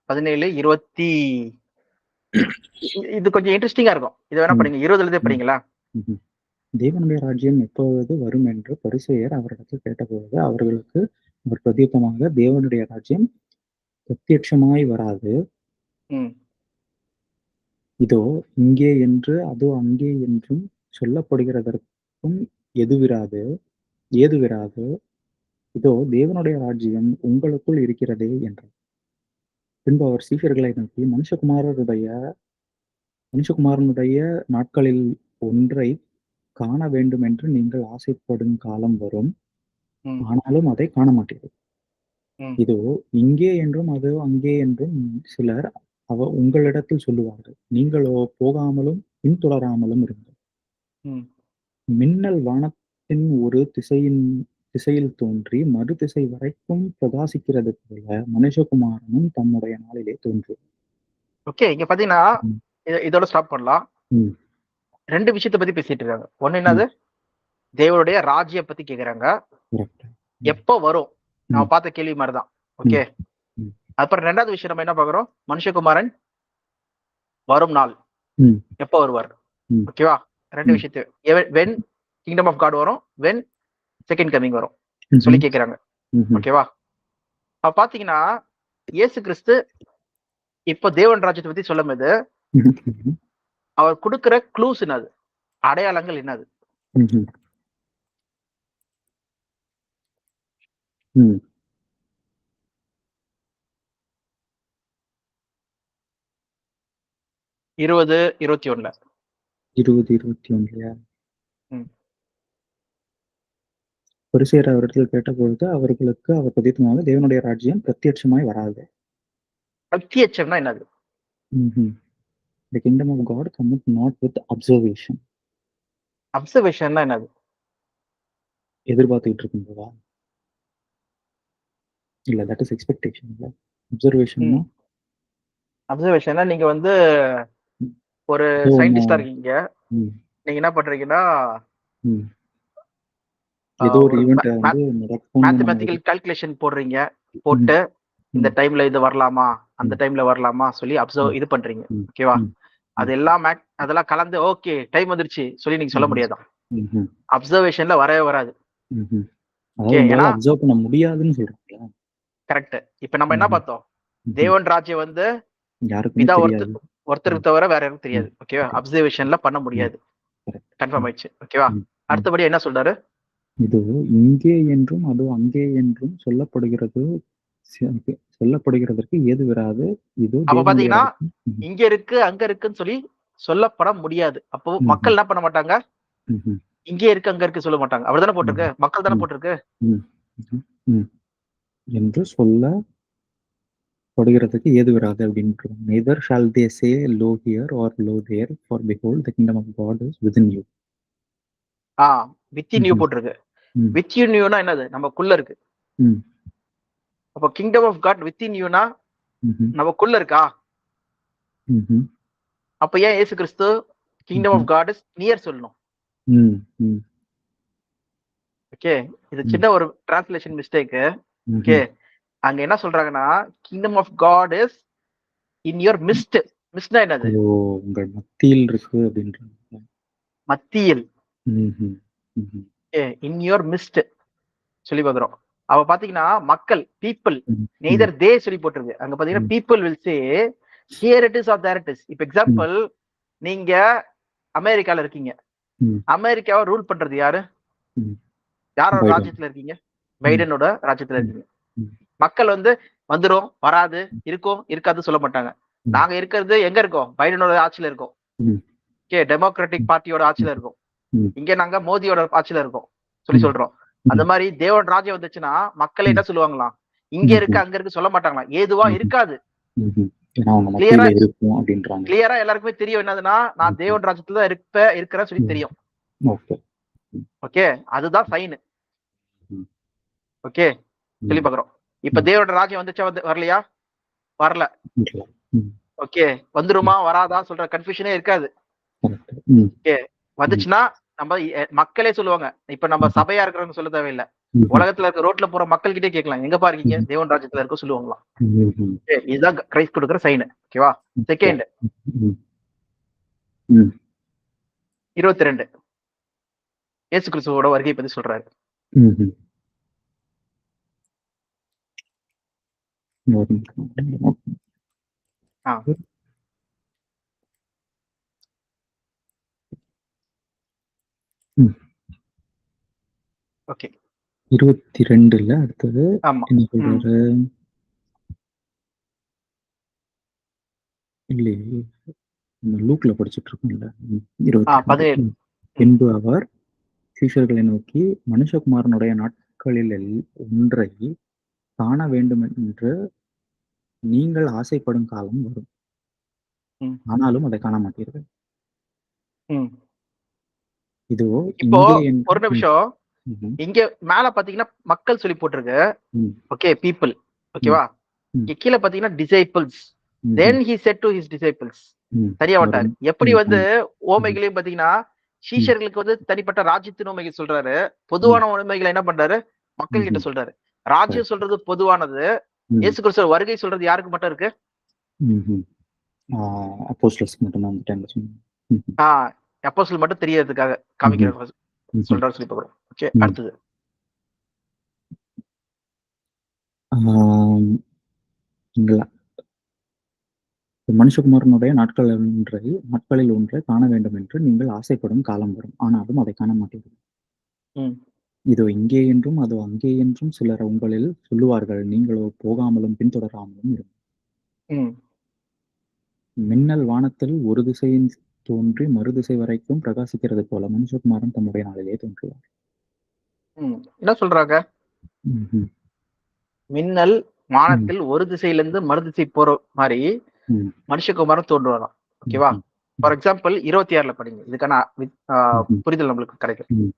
17:20. இது கொஞ்சம் இன்ட்ரெஸ்டிங்கா இருக்கும். இது வேணா படிங்க. 20 படிங்களா? தேவனுடைய ராஜ்யம் எப்பொழுது வரும் என்று பரிசேயர் அவரிடத்தில் கேட்டபோது அவர்களுக்கு அவர் பிரதியுத்தமாக, தேவனுடைய ராஜ்யம் பிரத்யட்சமாய் வராது, இதோ இங்கே என்று அதோ அங்கே என்றும் சொல்லப்படுகிறதற்கும் ஏதுவிராது, இதோ தேவனுடைய ராஜ்யம் உங்களுக்குள் இருக்கிறதே என்றார். பின்பு அவர் சீஷர்களை நோக்கி, மனுஷகுமாரனுடைய நாட்களில் ஒன்றை காண வேண்டும் என்று நீங்கள் ஆசைப்படும் காலம் வரும், ஆனாலும் அதை காண மாட்டீர்கள். இதோ இங்கே என்றும் அதோ அங்கே என்றும் சிலர் உங்களிடத்தில் சொல்லுவார்கள், நீங்களோ போகாமலும் பின்தொடராமலும் இருங்கள். மின்னல் வானத்தின் ஒரு திசையில் தோன்றி மறு திசை வரைக்கும் பிரகாசிக்கிறது போல மனுஷகுமாரனும் தம்முடைய நாளிலே தோன்றும். ஓகே, இங்க பாத்தீங்கன்னா இதோட ஸ்டாப் பண்ணலாம். 2 விஷயத்தை பத்தி பேசிட்டு இருக்காங்க. ஒண்ணு என்னது, தேவனுடைய ராஜ்யம் பத்தி கேக்குறாங்க. எப்போ வரும், நம்ம பார்த்த கேள்வி மாதிரிதான். ஓகே, அப்புறம் 2வது விஷயம் நம்ம என்ன பாக்குறோம், மனுஷகுமாரன் வரும் நாள் எப்போ வருவார். ஓகேவா, 2 விஷயத்தை வென் கிங்டம் ஆஃப் காட் வரும், வென் செகண்ட் கமிங் வரும் சொல்லி கேக்குறாங்க. ஓகேவா, அப்ப பாத்தீங்கன்னா இயேசு கிறிஸ்து இப்ப தேவன் ராஜ்யத்தை பத்தி சொல்லும் போது அவர் கொடுக்கிற க்ளூஸ் என்னது, அடையாளங்கள் என்னது? ம். 20:21 20:21 ம். பரிசேயர் அவரிடத்தில் கேட்டபொழுது அவர்களுக்கு அவர் பதித்தனால தேவனுடைய ராஜ்யம் பிரத்யட்சமாய் வராது. பிரத்யட்சம்னா என்னது? The kingdom of God cometh not with observation. அப்சர்வேஷன்னா என்னது? எதிர்பார்த்துக்கிட்டு இருக்கும்போதா? இல்ல, that is expectation. இல்ல, அப்சர்வேஷன்னா அப்சர்வேஷன்னா நீங்க வந்து ஒரு சயின்டிஸ்டா இருக்கீங்க. நீங்க என்ன பண்றீங்கன்னா ஏதோ ஒரு ஈவென்ட் வந்து மேத்தமேட்டிக்கல் கால்குலேஷன் போடுறீங்க, போட்டு இந்த டைம்ல இது வரலாமா அந்த டைம்ல வரலாமா சொல்லி அப்சர்வ் இது பண்றீங்க. ஓகேவா, அதெல்லாம் கலந்து ஓகே டைம் வந்துருச்சு சொல்லி நீங்க சொல்ல முடியாதான். அப்சர்வேஷன்ல வரவே வராது. அப்சர்வ் பண்ண முடியாதுன்னு சொல்றீங்களா? கரெக்ட். இப்ப நம்ம என்ன பார்த்தோம், தேவன் ராஜ்யம் வந்து ஒருத்தருக்கு தவிர வேற யாருக்கும் தெரியாது. ஓகேவா, அப்சர்வேஷன்ல பண்ண முடியாது, கன்ஃபார்ம் ஆயிடுச்சு. ஓகேவா, அடுத்தபடி என்ன சொல்றாரு, இது இங்கே என்றும் அது அங்கே என்றும் சொல்லப்படுகிறதற்கு ஏது வராது. இது அப்ப பாத்தீங்கன்னா இங்க இருக்கு அங்க இருக்குன்னு சொல்லி சொல்லப்பட முடியாது. அப்போ மக்கள் என்ன பண்ண மாட்டாங்க, இங்கே இருக்கு அங்க இருக்கு சொல்ல மாட்டாங்க. அவர் தானே போட்டிருக்கு, மக்கள் தானே போட்டிருக்கு என்று சொல்லப்படுகிறதுக்கு ஏது வராது அப்படின்னு. neither shall they say lo here or lo there, for behold the kingdom of God is within you. within you போட்டிருக்கு. within youனா என்னது, நமக்குள்ள இருக்கு. அப்ப கிங்டம் ஆஃப் காட் within youனா நமக்குள்ள இருக்கா? அப்ப ஏன் இயேசு கிறிஸ்து kingdom of God is near சொல்லணும்? ஓகே, இது சின்ன ஒரு டிரான்ஸ்லேஷன் மிஸ்டேக். ஓகே, அங்க என்ன சொல்றாங்கன்னா kingdom of God is in your midst. மிஸ்ட்னா என்னது, உங்கள் மத்தியில் இருக்கு அப்படின்றாங்க. மத்தியில், இன் யுவர் மிஸ்ட் சொல்லி பாக்குறோம். அவ பாத்தீங்கன்னா மக்கள், பீப்புள், நெய்தர் தே சொல்லி போட்டிருக்கு. அங்க பாத்தீங்கன்னா people will say here it is or there it is. இப்ப எக்ஸாம்பிள், நீங்க அமெரிக்கால இருக்கீங்க, அமெரிக்காவை ரூல் பண்றது யாரு? யாரோட ராஜ்யத்துல இருக்கீங்க? பைடனோட ராஜ்யத்துல இருக்கீங்க. மக்கள் வந்து வந்துரும் வராது, இருக்கும் இருக்காது சொல்ல மாட்டாங்க. நாங்க இருக்கிறது எங்க இருக்கோம்? பைடனோட ஆட்சியில இருக்கோம். ஓகே, டெமோக்ராட்டிக் பார்ட்டியோட ஆட்சியில இருக்கும். இங்க நாங்க மோதியோட ஆட்சியில இருக்கோம் சொல்லி சொல்றோம். அந்த மாதிரி தேவன் ராஜ்யம் வந்துச்சுன்னா மக்கள் என்ன சொல்லுவாங்களாம், இங்க இருக்கு அங்க இருக்கு சொல்ல மாட்டாங்களாம், ஏதுவா இருக்காது. கிளியரா எல்லாருக்குமே தெரியும் என்னதுன்னா, நான் தேவன் ராஜ்யத்துல இருக்கிறேன் சொல்லி தெரியும். ஓகே, அதுதான் சைன். ஓகே, சொல்லி பாக்குறோம். இப்ப தேவனோட ராஜ்யம் வந்துச்சா வரலையா? வரல. ஓகே, வந்துருமா வராதா சொல்ற கன்ஃபியூஷனே இருக்காது. ஓகே, வந்துச்சுன்னா நம்ம மக்களே சொல்லுவாங்க. இப்ப நம்ம சபையா இருக்கிறவங்க சொல்ல தேவையில்லை, உலகத்துல இருக்க ரோட்ல போற மக்கள் கிட்டே கேட்கலாம், எங்க பாருக்கீங்க தேவன் ராஜ்யத்துல இருக்க சொல்லுவாங்களாம். இதுதான் கிரைஸ்ட் கொடுக்குற சைன். ஓகேவா, செகண்ட் 22 இயேசு கிறிஸ்துவோட வருகை பத்தி சொல்றாரு. ஓகே, 22 அடுத்தது என்ன சொல்றாரு? இல்லையே, லூக்ல படிச்சுட்டு இருக்கோம்ல. 22 பின்பு அவர் சீஷர்களை நோக்கி, மனுஷகுமாரனுடைய நாட்களில் ஒன்றை காண வேண்டும் என்று நீங்கள் ஆசைப்படும் காலம் வரும், ஆனாலும் அதை காண மாட்டீர்கள். இதுவோ இப்போ ஒரு நிமிஷம், இங்க மேல பாத்தீங்கன்னா மக்கள் சொல்லி போட்டிருக்கு. Okay, people. ஓகேவா, கீழே பாத்தீங்கன்னா disciples. Then he said to his disciples. தனியா வந்துட்டாரு. எப்படி வந்து ஓமைகளையும் பாத்தீங்கன்னா சீஷர்களுக்கு வந்து தனிப்பட்ட ராஜ்யத்தின் உண்மைகள் சொல்றாரு, பொதுவான உண்மைகளை என்ன பண்றாரு மக்கள் கிட்ட சொல்றாரு. ராஜ்யம் சொல்றது பொதுவானது, இயேசு கிறிஸ்து வருகை சொல்றது யாருக்கு மட்டும் இருக்கு? அப்போஸ்தலர்களுக்கு மட்டும் தான் அந்த டைம்ல சொன்னாங்க. அப்போஸ்தலர் மட்டும் தெரியறதுக்காக காமிக்கிறார் சொல்றாரு சொல்லி பார்க்கிறோம். ஓகே, அடுத்தது மனுஷகுமாரனுடைய நாட்களில் ஒன்றை காண வேண்டும் என்று நீங்கள் ஆசைப்படும் காலம் வரும், ஆனாலும் அதை காண மாட்டீர்கள். இதோ இங்கே என்றும் அதோ அங்கே என்றும் சிலர் உங்களில் சொல்லுவார்கள், நீங்களோ போகாமலும் பின்தொடராமலும் இருக்கும். மின்னல் வானத்தில் ஒரு திசையின் தோன்றி மறுதிசை வரைக்கும் பிரகாசிக்கிறது போல மனுஷகுமாரன் தம்முடைய நாளிலே தோன்றுவார். என்ன சொல்றாங்க? மின்னல் வானத்தில் ஒரு திசையிலிருந்து மறுதிசை போற மாதிரி மனுஷகுமாரன் தோன்றுவாராம். ஓகேவா? ஃபார் எக்ஸாம்பிள் 26ல படிங்க, இதுக்கான புரிதல் நம்மளுக்கு கிடைக்கும்.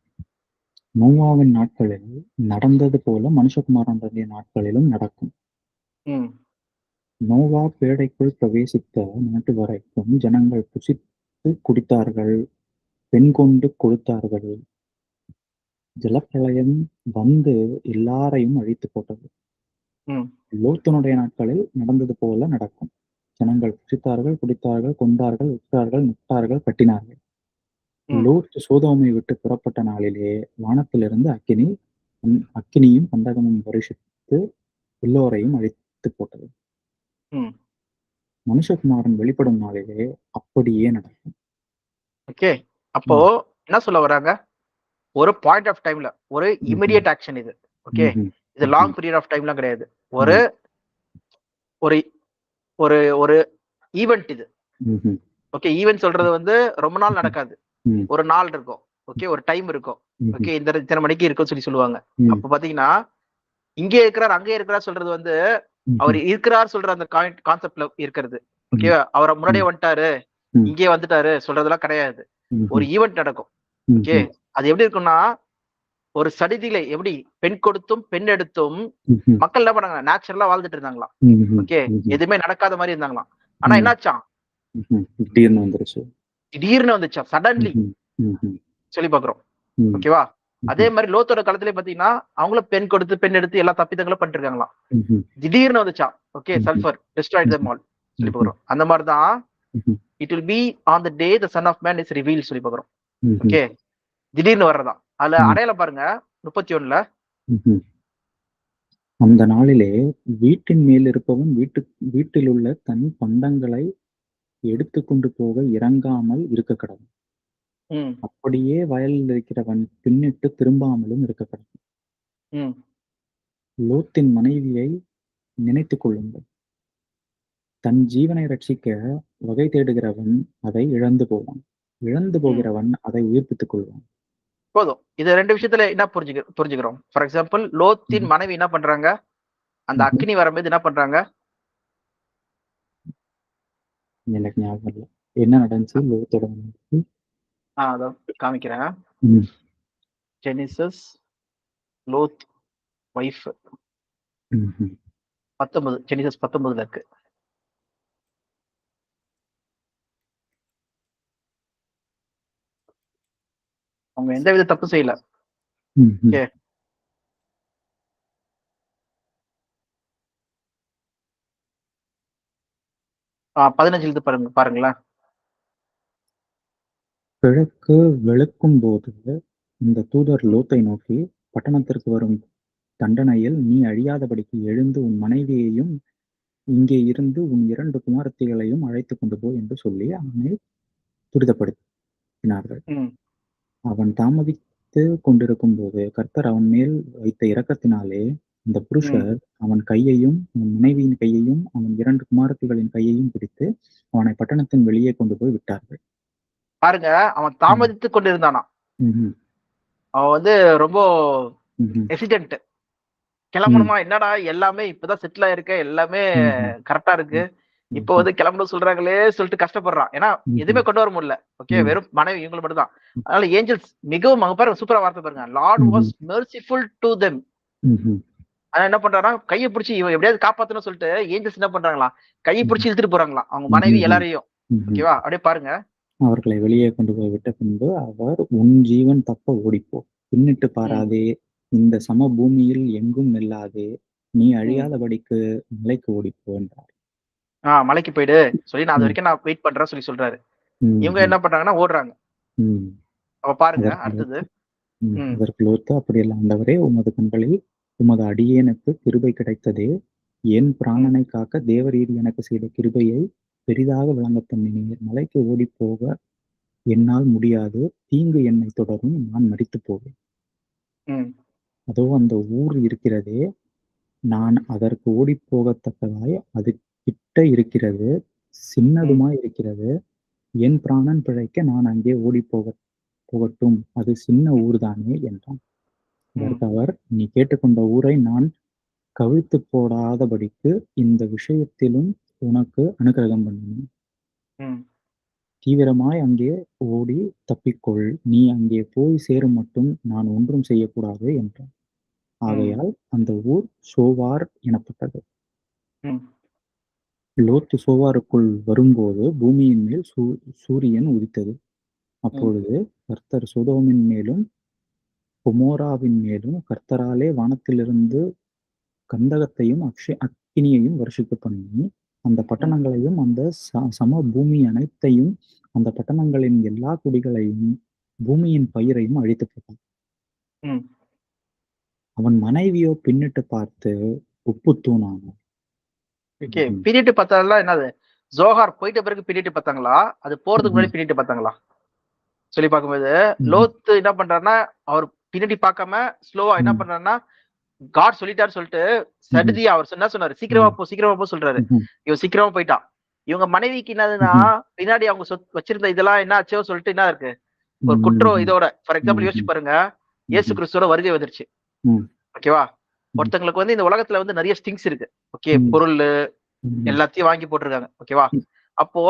நோவாவின் நாட்களில் நடந்தது போல மனுஷகுமாரனுடைய நாட்களிலும் நடக்கும். நோவா பேடைக்குள் பிரவேசித்த நாட்டு வரைக்கும் ஜனங்கள் புசித்து குடித்தார்கள், பெண் கொண்டு கொடுத்தார்கள். ஜலப்பிரளயம் வந்து எல்லாரையும் அழித்து போட்டது. லோத்தினுடைய நாட்களில் நடந்தது போல நடக்கும். ஜனங்கள் புசித்தார்கள், குடித்தார்கள், கொண்டார்கள், உற்றார்கள், நட்டார்கள், கட்டினார்கள். லோத் சோதோமை விட்டு புறப்பட்ட நாளிலே வானத்திலிருந்து அக்கினியும் கந்தகமும் வருஷித்து எல்லோரையும் அழித்து போட்டது. மனுஷகுமாரன் வெளிப்படும் நாளிலே அப்படியே நடக்கும். ஓகே, அப்போ என்ன சொல்ல வராங்க? ஒரு பாயிண்ட் ஆஃப் டைம்ல ஒரு இமிடியேட் ஆக்ஷன் இது. ஓகே, இது லாங் பீரியட் ஆஃப் டைம்லாம் கிடையாது. ஒரு ஒரு ஒரு ஒரு ஈவென்ட் இது. ஓகே, ஈவென்ட் சொல்றது வந்து ரொம்ப நாள் நடக்காது, ஒரு நாள் இருக்கும். ஓகே, ஒரு டைம் இருக்கும். ஓகே, இத்தனை மணிக்கு இருக்குன்னு சொல்லுவாங்க. அப்ப பாத்தீங்கன்னா இங்கே இருக்கிறார் அங்கே இருக்கிறார் சொல்றது வந்து அவர் இருக்கிறார் சொல்ற அந்த கான்செப்ட்ல இருக்கிறது. ஓகே, அவரை முன்னாடியே வந்துட்டாரு இங்கே வந்துட்டாரு சொல்றதெல்லாம் கிடையாது. ஒரு ஈவென்ட் நடக்கும். ஓகே, அது எப்படி இருக்கும்னா ஒரு சடிதியில எப்படி பெண் கொடுத்தும் பெண் எடுத்தும் மக்கள் என்ன பண்ணாங்க, நேச்சுரலா வாழ்ந்துட்டு இருந்தாங்களாம். ஓகே, எதுவுமே நடக்காத மாதிரி இருந்தாங்களாம். ஆனா என்னாச்சாம், திடீர்னு வந்துச்சா, சடன்லி சொல்லி பாக்குறோம். ஓகேவா? அதே மாதிரி லோத்தோட காலத்திலே பாத்தீங்கன்னா அவங்களும் பெண் கொடுத்து பெண் எடுத்து எல்லா தப்பிதங்களும் பண்ணிட்டு இருக்காங்களாம். திடீர்னு வந்துச்சா. Okay, sulphur destroyed them all சொல்லி பாக்குறோம். அந்த மாதிரிதான் it will be on the day the son of man is revealed சொல்லி பாக்குறோம். ஓகே, திடீர்னு வர்றதா. அதுல அடையாளம் பாருங்க 31ல. அந்த நாளிலே வீட்டின் மேல் இருப்பவன் வீட்டில் உள்ள தன் பண்டங்களை எடுத்துக்கொண்டு போக இறங்காமல் இருக்க கடவுள். அப்படியே வயலில் இருக்கிறவன் பின்னிட்டு திரும்பாமலும் இருக்க கடவுள். லோத்தின் மனைவியை நினைத்துக் கொள்ளுங்கள். தன் ஜீவனை ரட்சிக்க வகை தேடுகிறவன் அதை இழந்து போவான், இழந்து போகிறவன் அதை உயிர்ப்பித்துக் கொள்வான். போதும். இது ரெண்டு விஷயத்துல என்ன புரிஞ்சுக்கிறோம். ஃபார் எக்ஸாம்பிள் லோத்தின் மனைவி என்ன பண்றாங்க, அந்த அக்னி வரும்போது என்ன பண்றாங்க? எனக்கு ஞாபகம் இல்லை என்ன நடந்துச்சு. லோத்தோட மனைவி அதான் காமிக்கிறேன். ஜெனிசஸ் லோத் வைஃப் 19, ஜெனிசஸ் 19ல இருக்கு. அவங்க எந்த வித தப்பு செய்யல. ஓகே, 15 பாருங்களேன். கிழக்கு வெளுக்கும் போது இந்த தூதர் லோத்தை நோக்கி, பட்டணத்திற்கு வரும் தண்டனையில் நீ அழியாதபடிக்கு எழுந்து உன் மனைவியையும் இங்கே இருந்து உன் 2 குமாரத்திகளையும் அழைத்து கொண்டு போ என்று சொல்லி அவனை துரிதப்படுத்தினார்கள். அவன் தாமதித்து கொண்டிருக்கும் போது கர்த்தர் அவன் மேல் வைத்த இரக்கத்தினாலே இந்த புருஷர் அவன் கையையும் அவன் மனைவியின் கையையும் அவன் 2 குமாரத்திகளின் கையையும் பிடித்து அவனை பட்டணத்தின் வெளியே கொண்டு போய் விட்டார்கள். பாருங்க, அவன் தாமதித்து கொண்டிருந்தானா. அவன் வந்து ரொம்ப எசிடென்ட், கிளம்பணுமா, என்னடா எல்லாமே இப்பதான் செட்டில் ஆயிருக்க, எல்லாமே கரெக்டா இருக்கு, இப்போ வந்து கிளம்பணும் சொல்றாங்களே சொல்லிட்டு கஷ்டப்படுறான். ஏன்னா எதுவுமே கொண்டு வர முடியல. ஓகே, வெறும் மனைவி இவங்களை மட்டும் தான். அதனால ஏஞ்சல்ஸ் மிகவும் அங்க பாருங்க, சூப்பரா வார்த்தை பாருங்க, Lord was merciful to them. ஆனா என்ன பண்றாங்கன்னா கையை பிடிச்சி இவன் எப்படியாவது காப்பாத்தணும்னு சொல்லிட்டு ஏஞ்சல்ஸ் என்ன பண்றாங்களா, கையை பிடிச்சி இழுத்துட்டு போறாங்களாம் அவங்க மனைவி எல்லாரையும். ஓகேவா? அப்படியே பாருங்க. அவர்களை வெளியே கொண்டு போய் விட்ட பின்பு அவர், உன் ஜீவன் தப்ப ஓடிப்போ, பின்னிட்டு பாராதே, இந்த சம பூமியில் எங்கும் நில்லாதே, நீ அழியாதபடிக்கு மலைக்கு ஓடிப்போ என்றார். மலைக்கு போயிடு சொல்லி நான் அது வரைக்கும் நான் வெயிட் பண்றேன் சொல்லி சொல்றாரு. இவங்க என்ன பண்றாங்கன்னா ஓடுறாங்க. அப்ப பாருங்க அடுத்தது. அதற்கு லோத்து, அப்படியல்ல ஆண்டவரே, உமது கண்களில் உமது அடியேனுக்கு கிருபை கிடைத்ததே, என் பிராணனை காக்க தேவரீர் எனக்கு செய்த கிருபையை பெரிதாக விளங்க பண்ணினீர். மலைக்கு ஓடி போக என்னால் முடியாது, தீங்கு என்னை தொடரும், நான் மரித்து போவேன். அதோ அந்த ஊர் இருக்கிறதே, நான் அதற்கு ஓடி போகத்தக்கதாய் அது கிட்ட இருக்கிறது, சின்னதுமாய் இருக்கிறது, என் பிராணன் பிழைக்க நான் அங்கே ஓடி போகட்டும், அது சின்ன ஊர்தானே என்றான். அதற்கு அவர், நீ கேட்டுக்கொண்ட ஊரை நான் கவிழ்த்து போடாதபடிக்கு இந்த விஷயத்திலும் உனக்கு அனுக்கிரகம் பண்ணினேன். தீவிரமாய் அங்கே ஓடி தப்பிக்கொள், நீ அங்கே போய் சேரும் மட்டும் நான் ஒன்றும் செய்யக்கூடாது என்றான். ஆகையால் அந்த ஊர் சோவார் எனப்பட்டது. லோத்து சோவாருக்குள் வரும்போது பூமியின் மேல் சூரியன் உதித்தது. அப்பொழுது கர்த்தர் சோதோமின் மேலும் கொமோராவின் மேலும் கர்த்தராலே வானத்திலிருந்து கந்தகத்தையும் அக்கினியையும் வருஷிக்க பண்ணி, அந்த பட்டணங்களையும் அந்த சம பூமி அனைத்தையும் அந்த பட்டணங்களின் எல்லா குடிகளையும் பூமியின் பயிரையும் அழித்து போட்டான். அவன் மனைவியோ பின்னிட்டு பார்த்து உப்பு தூணானார். பின்னிட்டு பார்த்தாலாம் என்னது? ஜோஹார் போயிட்ட பிறகு பின்னிட்டு பார்த்தாங்களா, அது போறதுக்கு முன்னாடி பின்னிட்டு பார்த்தாங்களா சொல்லி பார்க்கும்போது, லோத்து என்ன பண்றாருன்னா, அவர் பின்னாடி பார்க்காம ஸ்லோவா என்ன பண்றாருன்னா, காட் சொல்லிட்டாரு சொல்லிட்டு சடுதியா அவர் என்ன சொன்னாரு, சீக்கிரமா போ சொல்றாரு. இவன் சீக்கிரமா போயிட்டான். இவங்க மனைவிக்கு என்னதுன்னா, பின்னாடி அவங்க வச்சிருந்த இதெல்லாம் என்ன ஆச்சோ சொல்லிட்டு என்ன இருக்கு, ஒரு குற்றம் இதோட. ஃபார் எக்ஸாம்பிள் யோசிச்சு பாருங்க, இயேசு கிறிஸ்துவோட வருகை வந்துருச்சு. ஓகேவா? ஒருத்தங்களுக்கு வந்து இந்த உலகத்துல வந்து நிறைய ஸ்டிங்ஸ் இருக்கு. ஓகே, பொருள் எல்லாத்தையும் வாங்கி போட்டிருக்காங்க. ஓகேவா? அப்போ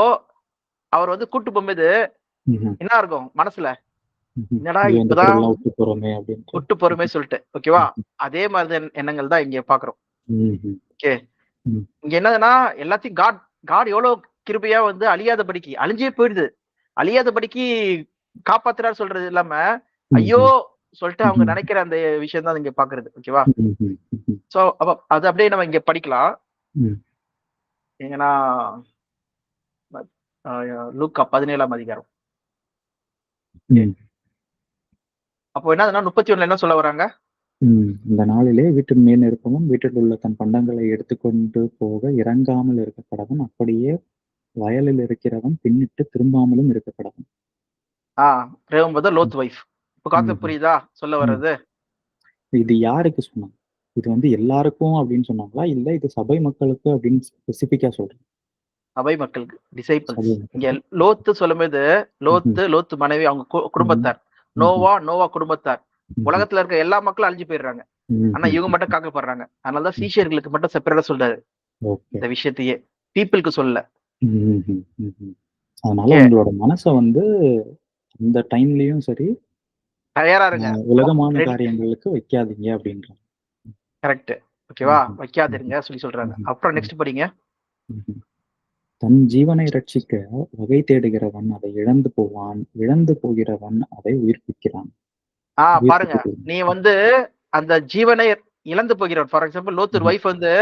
அவர் வந்து கூட்டு போகும்போது என்ன இருக்கும் மனசுல, என்னடா இப்பதான் கூட்டு போறோமே சொல்லிட்டு. ஓகேவா? அதே மாதிரிதான் எண்ணங்கள் தான் இங்க பாக்குறோம். ஓகே, இங்க என்னதுன்னா எல்லாத்தையும் காட் எவ்வளவு கிருபையா வந்து அழியாதபடிக்கு, அழிஞ்சே போயிடுது, அழியாதபடிக்கு காப்பாத்துறாரு சொல்றது இல்லாம, ஐயோ சொல்லிட்டு அவங்க நினைக்கிற அந்த விஷயம் தான் இங்க பாக்குறது. ஓகேவா? சோ அப்ப அது அப்படியே நம்ம இங்க படிக்கலாம். எங்கன்னா லூக்கா 17ஆம் அதிகாரம். அப்போ என்னதுன்னா 31 என்ன சொல்ல வராங்க? இந்த நாளிலே வீட்டின் மேல் இருக்கவும் வீட்டில் உள்ள தன் பண்டங்களை எடுத்துக்கொண்டு போக இறங்காமல் இருக்க கடவன், அப்படியே வயலில் இருக்கிறவன் பின்னிட்டு திரும்பாமலும் இருக்க கடவன். லோத் வைஃப். இப்போ கான்செப்ட் புரியுதா சொல்ல வர்றது? இது யாருக்கு சொன்னாங்க? இது வந்து எல்லாருக்கும் அப்படின்னு சொன்னாங்களா, இல்ல இது சபை மக்களுக்கு அப்படின்னு ஸ்பெசிபிக்கா சொல்றேன்? சபை மக்களுக்கு, டிசைபிள்ஸ். இங்க லோத்து சொல்லும்போது லோத்து மனைவி, அவங்க குடும்பத்தார், நோவா குடும்பத்தார், உலகத்துல இருக்க எல்லா மக்களும் அழிஞ்சு போயிடுறாங்க. ஆனா இவங்க மட்டும் காக்கப்படுறாங்க. அதனாலதான் சீஷர்களுக்கு மட்டும் செப்பரேட்டா சொல்றாரு இந்த விஷயத்தையே, பீப்புளுக்கு சொல்லல. அதனால உங்களோட மனசை வந்து இந்த டைம்லயும் சரி தயாரா இருங்க, உலகமான காரியங்களுக்கு வைக்காதீங்க அப்படின்றாங்க. கரெக்ட். ஓகேவா? வைக்காதீங்க சொல்லி சொல்றாங்க. அப்புறம் நெக்ஸ்ட் படிங்க. தன் ஜீவனை ரட்சிக்க வகை தேடுகிறவன் அதை இழந்து போவான், இழந்து போகிறவன் அதை உயிர்ப்பிக்கிறான். பாருங்க, நீ வந்து அந்த ஜீவனை இழந்து போகிறவன். ஃபார் எக்ஸாம்பிள் லோத்து வைஃப் வந்து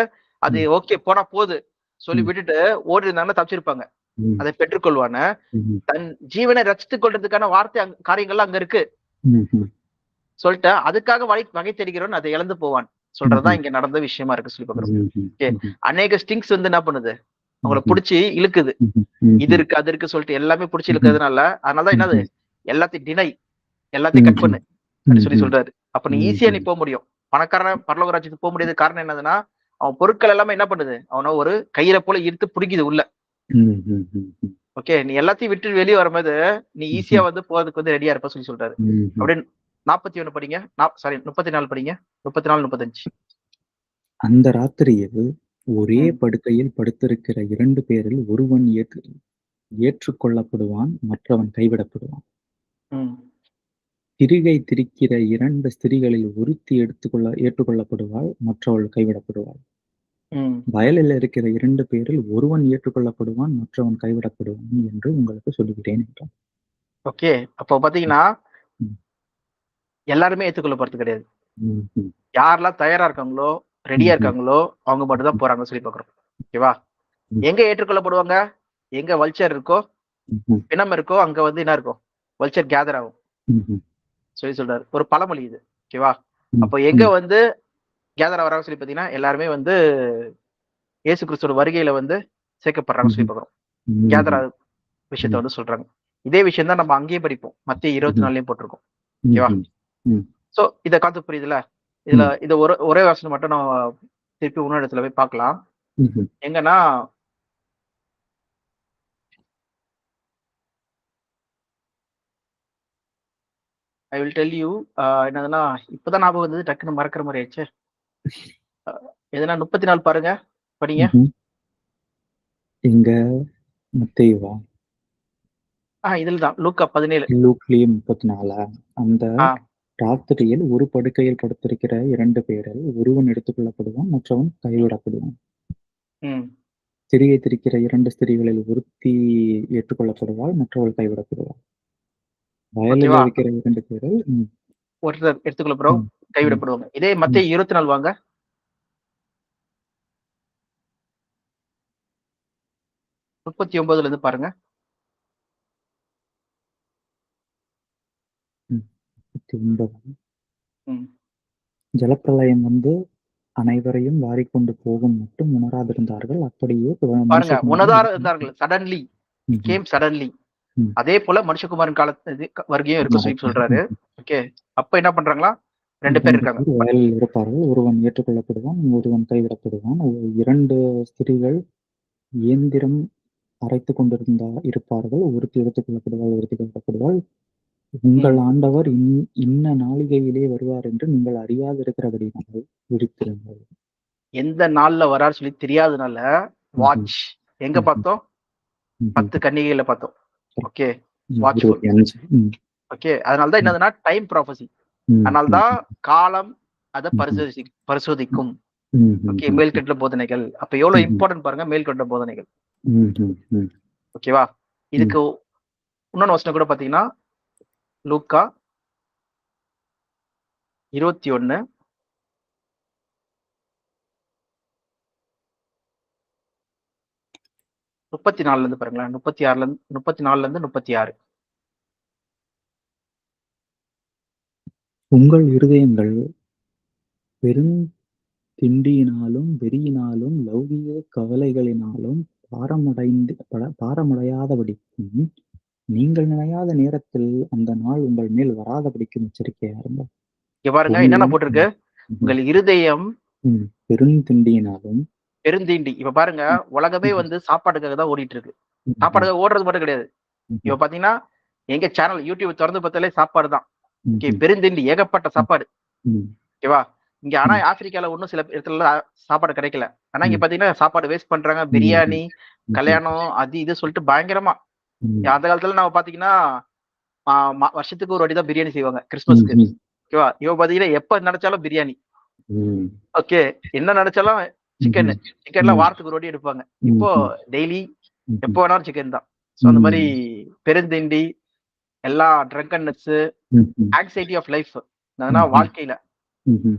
அது ஓகே போனா போகுது சொல்லி விட்டுட்டு ஓடி இருந்தாங்கன்னா தப்பிச்சிருப்பாங்க, அதை பெற்றுக்கொள்வான. தன் ஜீவனை ரட்சித்துக் கொள்றதுக்கான வார்த்தை காரியங்கள்லாம் அங்க இருக்கு சொல்லிட்டு அதுக்காக வகை தேடுகிறவன் அதை இழந்து போவான் சொல்றதுதான் இங்க நடந்த விஷயமா இருக்கு சொல்லி பாக்குறோம். அநேக ஸ்டிங்ஸ் வந்து என்ன பண்ணுது, அவங்கள புடிச்சு இழுக்குது, இது இருக்கு அது இருக்கு சொல்லிட்டு எல்லாமே புடிச்சு இழுக்கிறதுனால, அதனாலதான் என்னது, எல்லாத்தையும் டினை, எல்லாத்தையும் கட் பண்ணு அப்படின்னு சொல்லி சொல்றாரு. அப்ப நீ ஈஸியா நீ போக முடியும், பணக்காரன் பரலோக ராஜ்யத்துக்கு போக முடியாது. காரணம் என்னதுன்னா, அவன் பொருட்கள் எல்லாமே என்ன பண்ணுது, அவன ஒரு கையில போல இழுத்து பிடிக்குது உள்ள. ஓகே, நீ எல்லாத்தையும் விட்டு வெளியே வரும்போது நீ ஈஸியா வந்து போறதுக்கு வந்து ரெடியா இருப்ப சொல்லி சொல்றாரு. அப்படின்னு 41 படிங்க, சாரி 34 படிங்க, 34 35. அந்த ராத்திரியில் ஒரே படுக்கையில் படுத்திருக்கிற 2 பேரில் ஒருவன் ஏற்றுக்கொள்ளப்படுவான், மற்றவன் கைவிடப்படுவான். திரிகை திரிக்கிற 2 ஸ்திரீகளில் ஒருத்தி ஏற்றுக்கொள்ளப்படுவாள், மற்றவள் கைவிடப்படுவாள். வயலில் இருக்கிற 2 பேரில் ஒருவன் ஏற்றுக்கொள்ளப்படுவான், மற்றவன் கைவிடப்படுவான் என்று உங்களுக்கு சொல்லுகிறேன் என்றான். ஓகே. அப்போ பாத்தீங்கன்னா ம். எல்லாருமே ஏத்துக்கொள்ளப்படுறது கிடையாது. ம்ஹ்ம். யாரெல்லாம் தயாரா இருக்காங்களோ, ரெடியா ம்ஹ்ம். இருக்காங்களோ, அவங்க மட்டும் தான் போறாங்கன்னு சொல்லி பார்க்குறோம். ஓகேவா? ம். எங்க ஏற்றுக்கொள்ளப்படுவாங்க? எங்க வல்ச்சர் இருக்கோ, ம்ஹ்ம். பிணம் இருக்கோ, அங்க வந்து என்ன இருக்கும்? வல்ச்சர் கேதர் ஆகும். ம்ஹ்ம். சொல்றாரு. ஒரு பழமொழி இது. ஓகேவா? ம். அப்போ எங்க ம். வந்து கேதர் ஆகுறாங்கன்னு சொல்லி பார்த்தீங்கன்னா, எல்லாருமே வந்து இயேசு கிறிஸ்துவோட வருகையில வந்து சேர்க்கப்படுறாங்கன்னு சொல்லி ம்ஹ்ம். பார்க்குறோம். கேதர் ம்ஹ்ம். ஆகுற விஷயத்த ம். வந்து சொல்றாங்க. இதே விஷயம் தான் நம்ம அங்கேயும் படிப்போம். மத்தேயு ம்ஹ்ம். 24லயும் போட்டிருக்கோம். ஓகேவா? ம்ஹ்ம். ம். சோ இத கான்செப்ட் புரியுதுல்ல? இதுல ம். இது ஒரே வசனம் மட்டும் நம்ம திருப்பி இன்னொரு இடத்துல போய் பார்க்கலாம். ம்ஹ்ம். எங்கன்னா ஐ வில் டெல் யூ என்னதுன்னா, இப்பதான் ஞாபகம் வந்தது. டக்குன்னு மறக்கிற மாரி ஆயிடுச்சே. எதுனா 34 பாருங்க. படிங்க. ம்ஹ்ம். எங்க மத்தேயுவா? இதுல தான். லூக்கா 17. லூக்லயும் 34 அந்த ஆ, ராத்திரியில் ஒரு படுக்கையில் படுத்திருக்கிற 2 பேரில் ஒருவன் எடுத்துக்கொள்ளப்படுவான், மற்றவன் கைவிடப்படுவான். ம். திரியை திரிக்கிற 2 ஸ்திரீகளில் ஒருத்தி ஏற்றுக்கொள்ளப்படுவாள், மற்றவள் கைவிடப்படுவாள். வயலில் ஓகேவா? இருக்கிற 2 பேரில் ஒருத்தர் எடுத்துக்கொள்ளப்படுவோம், ம், ம், கைவிடப்படுவாங்க. இதே ம், மத்தேயு 24 வாங்க. 39ல இருந்து பாருங்க. ம். 39 ம். ஜலப்பிரளயம் வந்து அனைவரையும் வாரிக்கொண்டு போகும் மட்டும் உணராதிருந்தார்கள். அப்படியே பாருங்க. மனுஷகுமாரன் உணர்ந்தார் இருக்கும். இருந்தார்கள். சடன்லி. இட் ம்ஹ்ம். Game suddenly. ம். அதே போல மனுஷகுமாரன் காலத்து வருகையும் இருக்கும் சொல்லி நடக்கும். சொல்றாரு. ம்ஹ்ம். ஓகே. அப்ப என்ன பண்றாங்களா? 2 பேர் 2 இருக்காங்க. பேர் வயலில் இருப்பார்கள். ஒருவன் ஏற்றுக்கொள்ளப்படுவான், ஒருவன் கைவிடப்படுவான். 2 ஸ்திரீகள் இயந்திரம் அரைத்துக் இருப்பார்கள். ஒருத்தி எடுத்துக்கொள்ளப்படுவாள், ஒருத்தி கைவிடப்படுவாள். உங்கள் ம். ஆண்டவர் இன்ன நாளிகையிலே வருவார் என்று நீங்கள் அறியாதிருக்கிறபடியினால் விழித்திருங்கள். எந்த நாள்ல வராருன்னு சொல்லி தெரியாதனால, ம்ஹ்ம். வாட்ச். எங்க ம்ஹ்ம். பார்த்தோம்? ம்ஹ்ம். 10 கன்னிகைகள பார்த்தோம். ஓகே. ம். வாட்ச்ஃபுல். 25. ம். ஓகே. அதனால தான் ம். என்னதுன்னா, டைம் ப்ராபசி. ம். அதனால தான் ம்ஹ்ம். காலம் அத ம்ஹ்ம். பரிசோதிக்கும். ஓகே. ம்ஹ்ம். மேல்கட்ட போதனைகள். அப்ப எவ்வளவு ம்ஹ்ம். இம்பார்ட்டன்ட் பாருங்க மேல்கட்ட போதனைகள். ம்ஹ்ம். ம். ஓகேவா? ம். இதுக்கு இன்னொன்னு வசனம் கூட பார்த்தீங்கன்னா, லூக்கா 21 34ல இருந்து பாருங்களேன். 34ல இருந்து 36. உங்கள் இருதயங்கள் பெருந்திண்டியினாலும், வெறியினாலும், லௌகீக கவலைகளினாலும் பாரமடையாதபடிக்கும், நீங்கள் நினையாத நேரத்தில் அந்த நாள் உங்கள் மேல் வராதபடிக்கும் எச்சரிக்கையா இருங்கள். இங்க பாருங்க என்னென்ன பூமியும் போட்டிருக்கு? ம்ஹ்ம். உங்கள் இருதயம் பெருந்திண்டியினாலும் பெருந்தீண்டி. இப்ப பாருங்க, ம், உலகமே ம்ஹ்ம், வந்து சாப்பாட்டுக்காக தான் ஓடிட்டு இருக்கு. ம்ஹ்ம், சாப்பாடுக்காக ஓடுறது மட்டும் கிடையாது. ம்ஹ்ம், இப்ப பார்த்தீங்கன்னா, எங்க சேனல் யூடியூப் தொறந்து பார்த்தாலே சாப்பாடு தான். ஓகே. ம்ஹ்ம், பெருந்திண்டி ஏகப்பட்ட ம், சாப்பாடு. ம், ஓகேவா? இங்க ஆனா ம், ஆப்பிரிக்கால இன்னும் சில இடத்துலலாம் சாப்பாடு கிடைக்கல. ஆனா இங்க ம், பார்த்தீங்கன்னா, சாப்பாடு வேஸ்ட் பண்றாங்க. ம்ஹ்ம், பிரியாணி, ம்ஹ்ம், கல்யாணம் அது இது சொல்லிட்டு பயங்கரமா. ம், அந்த காலத்துல நம்ம பார்த்தீங்கன்னா, ஆ வருஷத்துக்கு ஒரு வாட்டி தான் பிரியாணி செய்வாங்க. கிறிஸ்மஸ்க்கு. ம்ஹ்ம், ஓகேவா? இப்ப பார்த்தீங்கன்னா, எப்ப நெனச்சாலும் பிரியாணி. ம், ஓகே. என்ன நெனச்சாலும் சிக்கனு. ம்ஹ்ம், சிக்கன்லாம் ம், வாரத்துக்கு ஒரு வாட்டி எடுப்பாங்க. இப்போ ம்ஹ்ம், டெய்லி எப்ப ம்ஹ்ம், வேணாலும் சிக்கன் தான். ஸோ அந்த மாரி ம், பெருந்திண்டி, எல்லா ட்ரங்கன்னெஸ்ஸு, ம்ஹ்ம், ஆங்ஸைட்டி ஆஃப் லைஃப். என்னதுன்னா ம்ஹ்ம், வாழ்க்கையில ம்ஹ்ம்,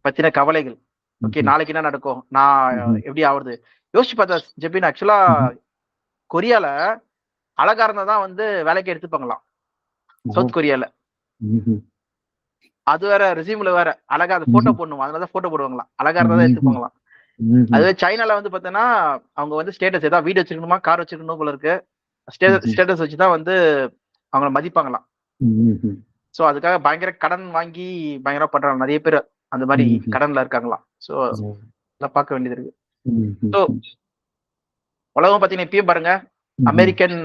பத்தின கவலைகள். ஓகே. ம்ஹ்ம், நாளைக்கு என்ன நடக்கும்? நான் ம்ஹ்ம், எப்படி ஆவுறது? யோசிச்சு பார்த்தா ஜெபின் ஆக்சுவலா ம்ஹ்ம். கொரியால அழகா இருந்தா தான் வந்து வேலைக்கு எடுத்துப்பாங்களாம். ஓ! சவுத் கொரியால. ம்ஹ்ம், அது வேற ரெஸ்யூம்ல வேற. அழகா அந்த ஃபோட்டோ ம்ஹ்ம், போடணும். அதனால தான் ஃபோட்டோ போடுவாங்களாம். அழகா இருந்தா தான் ம்ஹ்ம், எடுத்துப்பாங்களாம். ம்ஹ்ம், அதுவே சைனால வந்து பார்த்தீங்கன்னா, அவங்க வந்து ஸ்டேட்டஸ் ஏதாவது வீடு வச்சிருக்கணுமா, கார் வச்சிருக்கணும் போல இருக்கு. ம்ஹ்ம், ஸ்டேட்டஸ் வச்சு தான் வந்து அவங்கள மதிப்பாங்களாம். ம்ஹ்ம், சோ அதுக்காக பயங்கர கடன் வாங்கி பயங்கரமா பண்றாங்க. நெறைய பேரு அந்த மாரி ம்ஹ்ம். கடன்ல இருக்காங்களாம். சோ ஓ! இதெல்லாம் பார்க்க வேண்டியது இருக்கு. சோ ம்ஹ்ஹ்ம். உலகம் பார்த்தீங்கன்னா, இப்பயும் பாருங்க ம்ஹ்ம். அமெரிக்கன்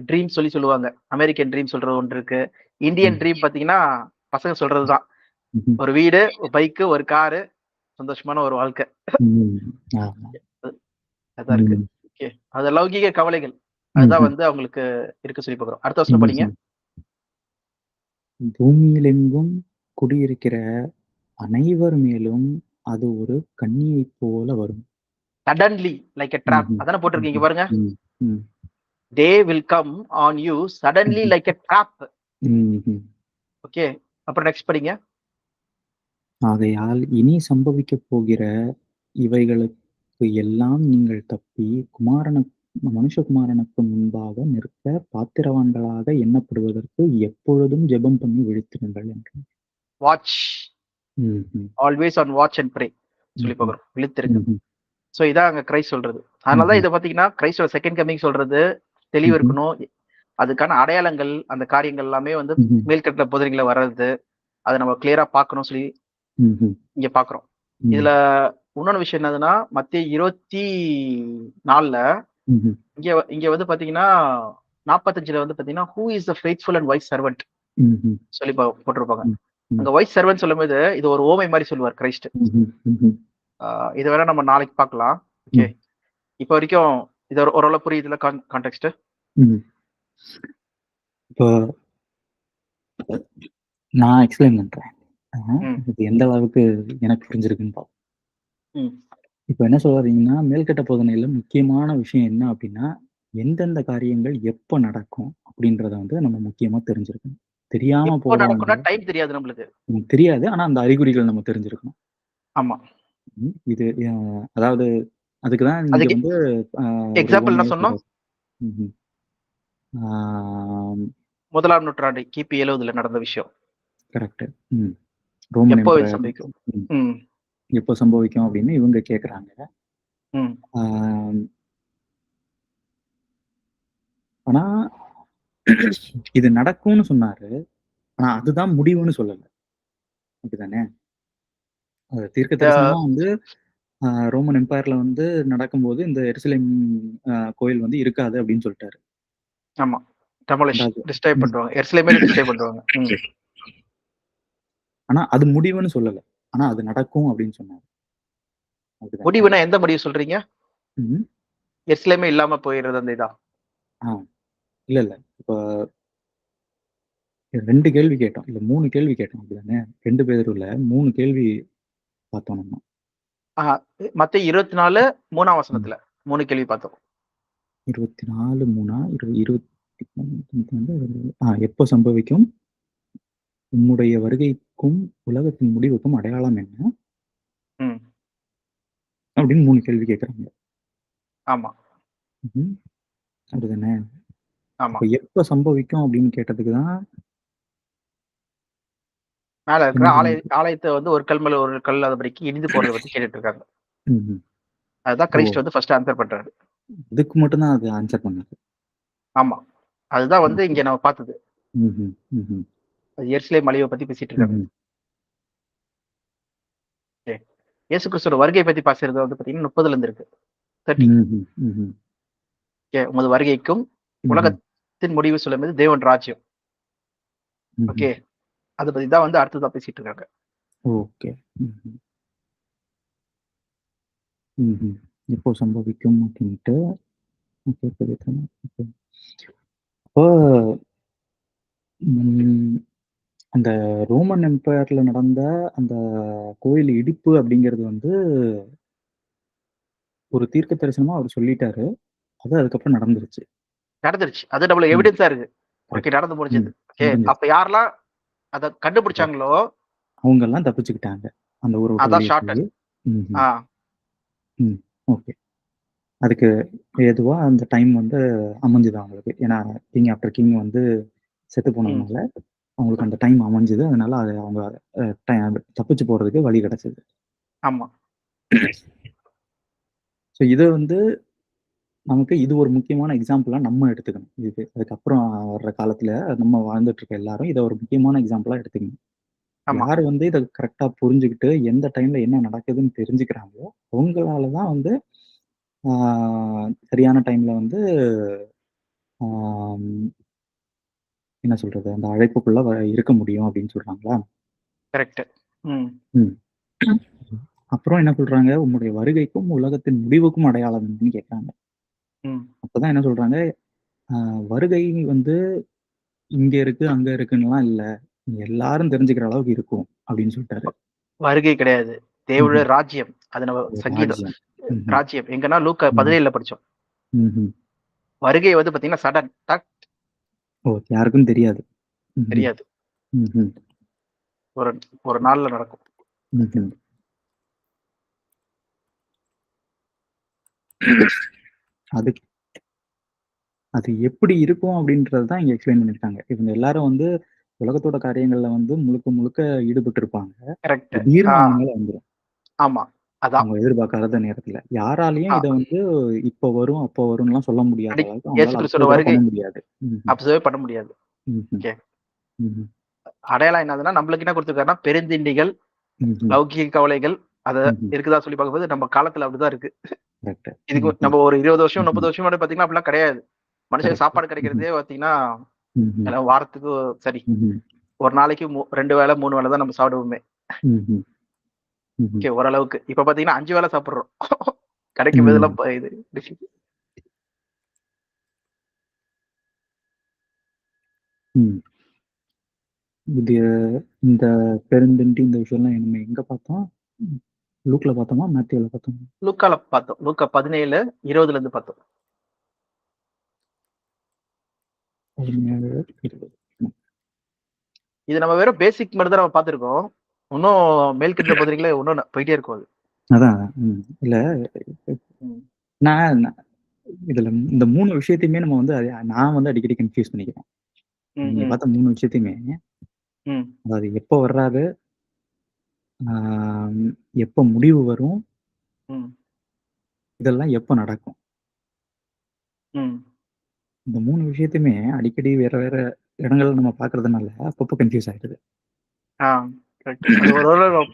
ட்ரீம் சொல்லுவாங்க. அமெரிக்கன் ட்ரீம் சொல்றது ஒன்று இருக்கு. இந்தியன் ம். ட்ரீம் பார்த்தீங்கன்னா, பசங்க சொல்றது தான். ம்ஹ்ம். ஒரு வீடு, ஒரு பைக்கு, ஒரு காரு, சந்தோஷமான ஒரு வாழ்க்கை. ம். ஆமா. அதான் இருக்கு. ம். ஓகே. அது லௌகீக கவலைகள். அதுதான் ம்ஹ்ம். வந்து அவங்களுக்கு இருக்க சொல்லி பார்க்குறோம். அடுத்த வசனம் படிங்க. ம்ஹ்ம். பூமியிலெங்கும் குடியிருக்கிற அனைவர் மேலும் அது ஒரு கண்ணியைப் போல வரும். Suddenly like a trap. ம்ஹ்ம். அதானே போட்டிருக்கீங்க ம்ஹ்ம். பாருங்க. ம். ம். They will come on you suddenly ம்ஹ்ம். Like a trap. ம்ஹ்ம். ஓகே. அப்புறம் நெக்ஸ்ட் படிங்க. ஆகையால் இனி சம்பவிக்கப் போகிற இவைகளுக்கு எல்லாம் நீங்கள் தப்பி மனுஷகுமாரனுக்கு முன்பாக நிற்க பாத்திரவான்களாக எண்ணப்படுவதற்கு எப்பொழுதும் ஜெபம் பண்ணி விழித்திருங்கள் என்றார். வாட்ச். ம்ஹ்ம். Always on watch and pray சொல்லி ம்ஹ்ம். பார்க்குறோம். விழித்திருங்க. ம்ஹ்ம். ஸோ இதான் அங்க கிரைஸ்ட் சொல்றது. அதனால தான் ம்ஹ்ம். இதை பார்த்தீங்கன்னா கிரைஸ்டோட செகண்ட் கமிங் சொல்றது தெளிவு ம்ஹ்ம். இருக்கணும். அதுக்கான அடையாளங்கள் அந்த காரியங்கள் எல்லாமே வந்து ம்ஹ்ம். மேல்கட்டில புதிரிங்களை வர்றது அதை நம்ம கிளியரா பார்க்கணும் சொல்லி ம்ஹ்ம். இங்க பாக்குறோம். ம். இதுல இன்னொன்னு விஷயம் என்னதுன்னா மத்திய 24 ம்ஹ்ம். இங்க வந்து பாத்தீங்கன்னா 45 வந்து பாத்தீங்கன்னா who is the faithful and vice servant ம்ஹ்ம். சொல்லி போட்டிருப்பாங்க. ம். ம். அங்க வைஸ் சர்வெண்ட் சொல்லும்போது இது ஒரு ஓமை மாதிரி சொல்லுவார் கிரைஸ்ட். ம்ஹ்ம். ம்ஹ்ம். இது வேணா நம்ம நாளைக்கு பார்க்கலாம். ஓகே. ம். இப்போ வரைக்கும் இது ஓரளவு புரியுதுல கான்டெக்ஸ்ட். ம். இப்போ நான் எக்ஸ்பிளைன் பண்றேன். இது எந்த அளவுக்கு எனக்கு புரிஞ்சிருக்குன்னு பார்ப்போம். ம். இப்போ என்ன சொல்ல வரீங்கன்னா, மேல்கட்ட போதனையில முக்கியமான விஷயம் என்ன அப்படின்னா, எந்தெந்த காரியங்கள் எப்ப நடக்கும் அப்படின்றத வந்து நம்ம முக்கியமா தெரிஞ்சிருக்கணும். தெரியாம எப்போ போறவங்க நடக்கும்னா டைம் தெரியாது நம்மளுக்கு. நமக்கு தெரியாது. ஆனா அந்த அறிகுறிகள் நம்ம தெரிஞ்சிருக்கணும். ஆமா. இது அதாவது அதுக்கு தான் இங்க அதுக்கு வந்து ஒரு எக்ஸாம்பிள் என்ன உவமையா சொன்னோம்? சொல்றாரு. ம்ஹ்ம். ஆ முதலாம் நூற்றாண்டு கிபி 70ல நடந்த விஷயம். கரெக்ட். ம். ரோமன் எப்போ எம்பரர் சம்பவிக்கும்? ம். ம். எப்போ சம்பவிக்கும் அப்படின்னு இவங்க கேட்குறாங்க. ம். ஆனா இது நடக்கும்னு சொன்னாரு. ஆனா அதுதான் முடிவுன்னு சொல்லல. அப்படிதானே? அது தீர்க்க தரிசனமா வந்து ரோமன் எம்பயர்ல வந்து நடக்கும்போது இந்த எருசலேம் கோயில் வந்து இருக்காது அப்படின்னு சொல்லிட்டாரு. ஆமா. டெமாலிஷ் ரெண்டாவது டிஸ்ட்ராய் பண்ணுவாங்க. எருசலேமே டிஸ்ட்ராய் பண்ணுவாங்க. ம். ஆனா அது முடிவுன்னு சொல்லல. ஆனா அது நடக்கும் அப்படின்னு சொன்னாரு. அப்படிதானே? முடிவுனா எந்த முடிவு சொல்றீங்க? ம். எருசலேமே இல்லாம போயிறது அந்த இதா? ஆ. இல்ல. இப்ப 2 கேள்வி கேட்டோம். இல்ல 3 கேள்வி கேட்டோம். அப்படிதானே? 2 பேதுருல 3 கேள்வி பார்த்தோம் நம்ம. ஆஹா. மத்தேயு 24 3ஆம் ம். வசனத்துல 3 கேள்வி பார்த்தோம். 24 3 எப்போ சம்பவிக்கும்? உம்முடைய வருகைக்கும் உலகத்தின் முடிவுக்கும் அடையாளம் என்ன? ம். அப்படின்னு 3 கேள்வி கேட்குறாங்க. ஆமா. ம்ஹ்ம். அப்படிதானே? ஆமா. அப்ப எப்ப சம்பவிக்கும் அப்படின்னு கேட்டதுக்கு தான் மேல இருக்கிற என்ன சொன்னாரு? ஆலயத்த வந்து ஒரு கல் மேல ஒரு கல் அதுபடிக்கு இடிந்து போறத பத்தி கேட்டுட்டு இருக்காங்க. ம்ஹ்ம். அதுதான் ஓ! கிறிஸ்ட் வந்து ஃபர்ஸ்ட் ஆன்சர் பண்றாரு. இதுக்கு மட்டும் தான் அது ஆன்ஸர் பண்ணாரு. ஆமா. அதுதான் வந்து ஓகே. இங்க நம்ம பார்த்தது. ம்ஹ்ம். ம்ஹ்ம். அது எருசலேம் அழிவ பத்தி பேசிட்டு இருக்காங்க. ம்ஹ்ம். ஓகே. இயேசு கிறிஸ்துவோட வருகை பத்தி பேசுறது வந்து பார்த்தீங்கன்னா 30ல இருந்து இருக்கு. 30. ம்ஹ்ம். ம்ஹ்ம். ஓகே. உமது வருகைக்கும் ம்ஹ்ம். உலகத்தின் முடிவு சொல்லும்போது தேவன் ராஜ்யம். ம்ஹ்ம். ஓகே. அத பத்தி தான் வந்து அடுத்ததா பேசிட்டு இருக்காங்க. ஓகே. ம்ஹ்ம். ம்ஹ்ம். எப்போ சம்பவிக்கும் அப்படின்ட்டு கேட்கவே தானே. ஓகே. அப்போ ம் அந்த ரோமன் எம்பயர்ல நடந்த அந்த கோயில் இடிப்பு அப்படிங்கிறது வந்து ஒரு தீர்க்க தரிசனமா அவர் சொல்லிட்டாரு. அது அதுக்கப்புறம் நடந்துருச்சு. நடந்துருச்சு. அது நம்மளுக்கு ம். எவிடன்ஸா இருக்கு. ஓகே. கரெக்ட். நடந்து முடிஞ்சது. ம். ஓகே. முடிஞ்சிருச்சு. அப்ப யாரெல்லாம் அத கண்டுபிடிச்சாங்களோ அவங்கலாம் தப்பிச்சுக்கிட்டாங்க. அந்த ஊர விட்டு அதான் வெளிய ஷார்ட்டன். போயி. ம்ஹ்ம். ஆ. ம். ஓகே. அதுக்கு ஏதுவா அந்த டைம் வந்து அமைஞ்சது அவங்களுக்கு. ஏன்னா, கிங் ஆஃப்டர் கிங் வந்து செத்து ம். போனதுனால, அவங்களுக்கு அந்த டைம் அமைஞ்சது. அதனால அது அவங்க அ ட தப்பிச்சு போறதுக்கு வழி கிடைச்சது. ஆமா. ஸோ இத வந்து நமக்கு இது ஒரு முக்கியமான எக்ஸாம்பிளா நம்ம எடுத்துக்கணும். இது அதுக்கப்புறம் வர்ற காலத்துல நம்ம வாழ்ந்துட்டு இருக்க எல்லாரும் இத ஒரு முக்கியமான எக்ஸாம்பிளா எடுத்துக்கணும். ஆமா. யாரு வந்து இத கரெக்ட்டா புரிஞ்சுகிட்டு, எந்த டைம்ல என்ன நடக்குதுன்னு தெரிஞ்சுக்கிறாங்களோ, அவங்களால தான் வந்து ஆ சரியான டைம்ல வந்து ஆம் என்ன சொல்றது? அந்த அழைப்புக்குள்ள இருக்க முடியும் அப்படின்னு சொல்றாங்களா? கரெக்ட். ம். ம். அப்புறம் என்ன சொல்றாங்க? உம்முடைய வருகைக்கும், உலகத்தின் முடிவுக்கும் அடையாளம் என்னன்னு கேட்கிறாங்க. ம். அப்பதான் என்ன சொல்றாங்க? அ வருகை வந்து இங்க இருக்கு, அங்க இருக்குன்னுலாம் இல்ல. எல்லாரும் தெரிஞ்சுக்கிற அளவுக்கு இருக்கும் அப்படின்னு சொல்ட்டாரு. வருகை கிடையாது. தேவனுடைய ராஜ்யம். அது நம்ம சங்கீதம் ராஜ்யம். ராஜ்யம் எங்கன்னா லூக்கா 17 படிச்சோம். வருகை வந்து பாத்தீங்கன்னா சடன் டக் ஓ, யாருக்கும் தெரியாது. தெரியாது. ஒரு ஒரு நாள்ல நடக்கும். அது அது எப்படி இருக்கும் அப்படின்றது தான் இங்க எக்ஸ்பிளைன் பண்ணிருக்காங்க. இவங்க எல்லாரும் வந்து உலகத்தோட காரியங்கள்ல வந்து முழுக்க முழுக்க ஈடுபட்டு இருப்பாங்க. கரெக்ட். திடீர்னு அவங்க மேல வந்துரும். ஆமா, அதான். அவங்க எதிர்பார்க்காத நேரத்துல. யாராலயும் இத வந்து இப்ப வரும், அப்ப வரும்லாம் சொல்ல முடியாத அளவுக்கு இயேசு கிறிஸ்துவோட வருகை பண்ண முடியாது. அப்சர்வே பண்ண முடியாது. ஓகே. அடையாளம் என்னதுன்னா நம்மளுக்கு என்ன கொடுத்திருக்காருன்னா பெருந்திண்டிகள், லௌகிக கவலைகள் அத இருக்குதா சொல்லி பார்க்கும்போது நம்ம காலத்துல அப்படிதான் இருக்கு. இதுக்கு நம்ம ஒரு 20 வருஷம் 30 வருஷம் முன்னாடி பாத்தீங்கன்னா அப்படிலாம் கிடையாது. மனுஷனுக்கு சாப்பாடு கிடைக்கிறதே பாத்தீங்கன்னா வாரத்துக்கு சரி ஒரு நாளைக்கு 2 வேளை 3 வேளை தான் நம்ம சாப்பிடுவோமே. ஓகே, ஓரளவுக்கு. இப்ப பாத்தீங்கன்னா 5 வேளை சாப்பிடுறோம். கிடைக்கும் போதெல்லாம் இது இது இந்த பெருந்திண்டி இந்த விஷயம்லாம் நம்ம எங்க பார்த்தோம்? லூக்ல பார்த்தோமா? மேத்யூல பார்த்தோமா? லூக்கால பார்த்தோம். லூக்கா 17 20ல இருந்து பார்த்தோம். 17 20. இது நம்ம வெறும் பேசிக் மட்டும் தான் நம்ம பார்த்திருக்கோம். இன்னும் மேல்கிட்ட பத்திரிக்கையில இன்னும் போயிட்டே இருக்கும் அது. அதான். இல்ல நான் இதுல இந்த 3 விஷயத்தையுமே நம்ம வந்து நான் வந்து அடிக்கடி கன்ஃபியூஸ் பண்ணிக்கிறேன். நீங்க பார்த்த 3 விஷயத்தையுமே அதாவது எப்போ வர்றாரு, எப்போ முடிவு வரும், இதெல்லாம் எப்போ நடக்கும். இந்த 3 விஷயத்தையுமே அடிக்கடி வேற வேற இடங்கள்ல நம்ம பார்க்கறதுனால அப்பப்போ கன்ஃபியூஸ் ஆயிடுது.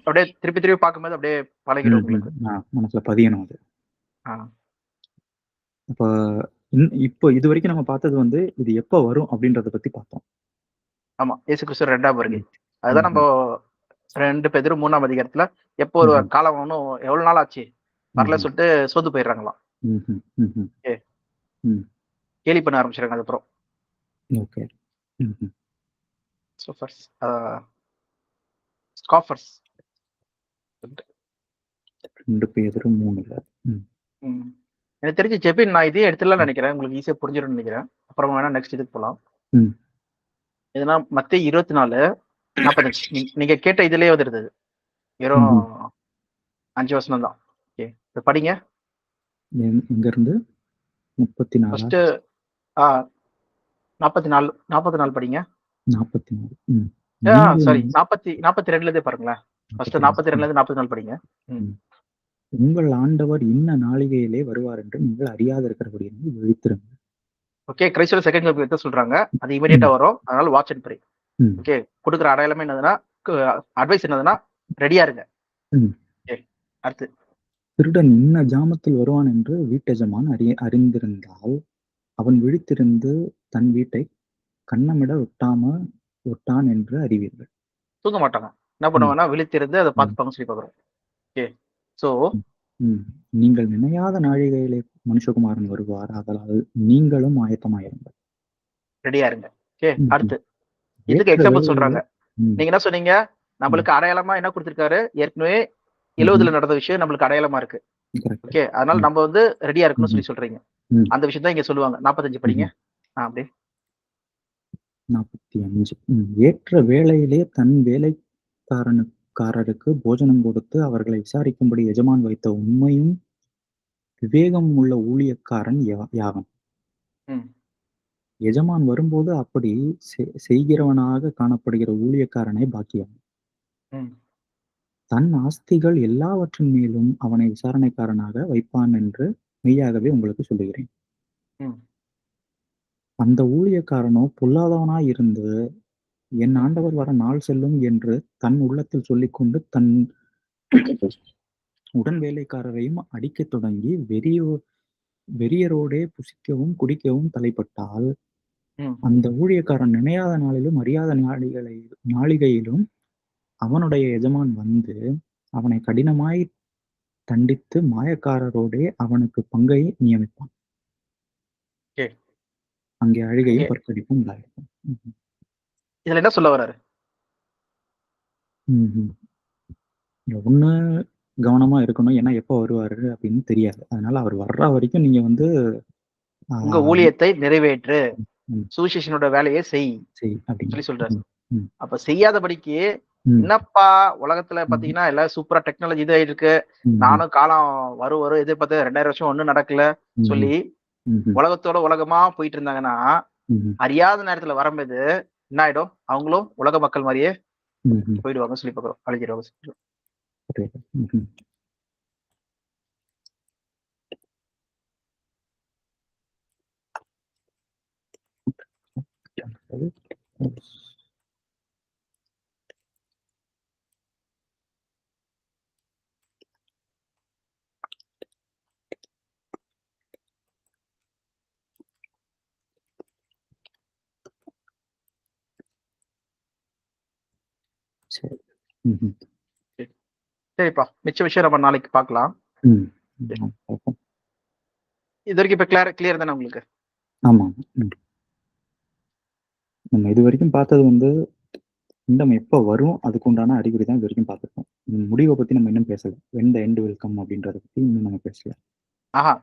அப்படியே திருப்பி திருப்பி பார்க்கும்போது அப்படியே பழகிடும் உங்களுக்கு. மனசுல பதியணும் அது. அப்ப இப்போ இது வரைக்கும் நம்ம பார்த்தது வந்து இது எப்ப வரும் அப்படின்றத பத்தி பார்த்தோம். ஆமா, இயேசு கிறிஸ்து 2ஆம் வருகை. அதுதான் நம்ம 2 பேதுரு 3ஆம் அதிகாரத்துல எப்போ ஒரு காலம் ஒன்றும் எவ்வளவு நாள் ஆச்சு வரல சொல்லிட்டு சோர்ந்து போயிடுறாங்களாம். கேலி பண்ண ஆரம்பிச்சிருக்காங்க அதுக்கப்புறம். ஓகே. ஸ்காஃபர்ஸ் 2 பேதுரு 3ல. எனக்கு தெரிஞ்சு ஜெபின் நான் இதே எடுத்துலாம் நினைக்கிறேன். உங்களுக்கு ஈஸியா புரிஞ்சிடும் நினைக்கிறேன். அப்புறம் வேணா நெக்ஸ்ட் இதுக்கு போலாம். இதுனா மத்தேயு 24:45 நீங்க கேட்ட இதுலயே வந்துருது. வெறும் 5 வசனம் தான். ஓகே, இது படிங்க. எங்க இருந்து 34 ஃபர்ஸ்ட் 44 படிங்க. 44 சாரி 42ல இருந்தே பாருங்களேன். ஃபர்ஸ்ட் 42ல இருந்து 44 படிங்க. உங்கள் ஆண்டவர் இன்ன நாளிகையிலே வருவார் என்று நீங்கள் அறியாது இருக்கிறபடியால் விழித்திருங்கள். ஓகே, கிரைஸ்டோட செகண்ட் கல்வி சொல்றாங்க. அது இமிடியேட்டா வரும். அதனால வாட்ச் அண்ட் ப்ரே. ஓகே, கொடுக்குற அடையாளமே என்னதுன்னா அட்வைஸ் என்னதுன்னா ரெடியா இருங்க. அடுத்து திருடன் இன்ன ஜாமத்தில் வருவான் என்று வீட்டெஜமான் அறிந்திருந்தால் அவன் விழித்திருந்து தன் வீட்டை கண்ணமிட ஒட்டான் என்று அறிவீர்கள். தூங்க மாட்டாங்க. என்ன பண்ணுவாங்கன்னா விழித்திருந்து அதை பார்த்துப்பாங்க சொல்லி பார்க்குறோம். ஓகே, சோ நீங்கள் நினையாத நாழிகையிலே மனுஷகுமாரன் வருவார், அதனால் நீங்களும் ஆயத்தமாயிருங்கள். ரெடியா இருங்க. ஓகே, அடுத்து இதுக்கு எக்ஸாம்பிள் சொல்றாங்க. நீங்க என்ன சொன்னீங்க? நம்மளுக்கு அடையாளமா என்ன கொடுத்திருக்காரு? ஏற்கனவே 70ல நடந்த விஷயம் நம்மளுக்கு அடையாளமா இருக்கு. ஓகே, அதனால நம்ம வந்து ரெடியா இருக்கணும்னு சொல்லி சொல்றீங்க. அந்த விஷயம் தான் இங்க சொல்லுவாங்க. 45 படிங்க. அப்படியே 45. ஏற்ற வேளையிலே தன் வேலைக்காரருக்கு போஜனம் கொடுத்து அவர்களை விசாரிக்கும்படி எஜமான் வைத்த உண்மையும் விவேகம் உள்ள ஊழியக்காரன் யாவன். எஜமான் வரும்போது அப்படி செய்கிறவனாக காணப்படுகிற ஊழியக்காரனை பாக்கியம். தன் ஆஸ்திகள் எல்லாவற்றின் மேலும் அவனை விசாரணைக்காரனாக வைப்பான் என்று மெய்யாகவே உங்களுக்கு சொல்லுகிறேன். அந்த ஊழியக்காரனோ பொல்லாதவனாய் இருந்து என் ஆண்டவர் வர நாள் செல்லும் என்று தன் உள்ளத்தில் சொல்லிக்கொண்டு தன் உடன் வேலைக்காரரையும் அடிக்கத் தொடங்கி வெறியரோடே புசிக்கவும் குடிக்கவும் தலைப்பட்டால் அந்த ஊழியக்காரன் நினையாத நாளிலும் அறியாத நாளிகையிலும் அவனுடைய எஜமான் வந்து அவனை கடினமாய் தண்டித்து மாயக்காரரோடே அவனுக்கு பங்கை நியமிப்பான். அங்கே அழுகையும் பற்கடிப்பும் உண்டாயிருக்கும். இதுல என்ன சொல்ல வர்றாரு? ஒண்ணு கவனமா இருக்கணும். ஏன்னா எப்போ வருவாரு அப்படின்னு தெரியாது. அதனால அவர் வர்ற வரைக்கும் நீங்க வந்து உங்க ஊழியத்தை நிறைவேற்று, ம். சுவிசேஷனோட வேலையை செய் அப்படின்னு சொல்லி சொல்றாரு. ம். ம். அப்ப செய்யாதபடிக்கு ம். என்னப்பா உலகத்துல பாத்தீங்கன்னா எல்லாம் சூப்பரா டெக்னாலஜி இதாயிட்டு இருக்கு, ம். நானும் காலம் வரும் எதிர்பார்த்து 2000 வருஷம் ஒண்ணும் நடக்கல ம். சொல்லி ம். உலகத்தோட உலகமா போயிட்டு இருந்தாங்கன்னா, ம். அறியாத நேரத்துல வரும்போது என்ன ஆயிடும்? அவங்களும் உலக மக்கள் மாதிரியே ம். போயிடுவாங்க சொல்லி பார்க்கிறோம். அழிஞ்சிடுவாங்க. ம். சரி. ம். சரிப்பா, மிச்ச விஷயம் நம்ம நாளைக்கு பார்க்கலாம். ம். இது வரைக்கும் இப்ப கிளியர் தானே உங்களுக்கு? ஆமா. நம்ம இது வரைக்கும் பார்த்தது வந்து கிங்டம் எப்ப வரும் அதுக்கு உண்டான அறிகுறி தான் இது வரைக்கும் பார்த்துருக்கோம். முடிவை பத்தி நம்ம இன்னும் பேசல. When the end will come அப்படின்றத பத்தி இன்னும் நம்ம பேசல.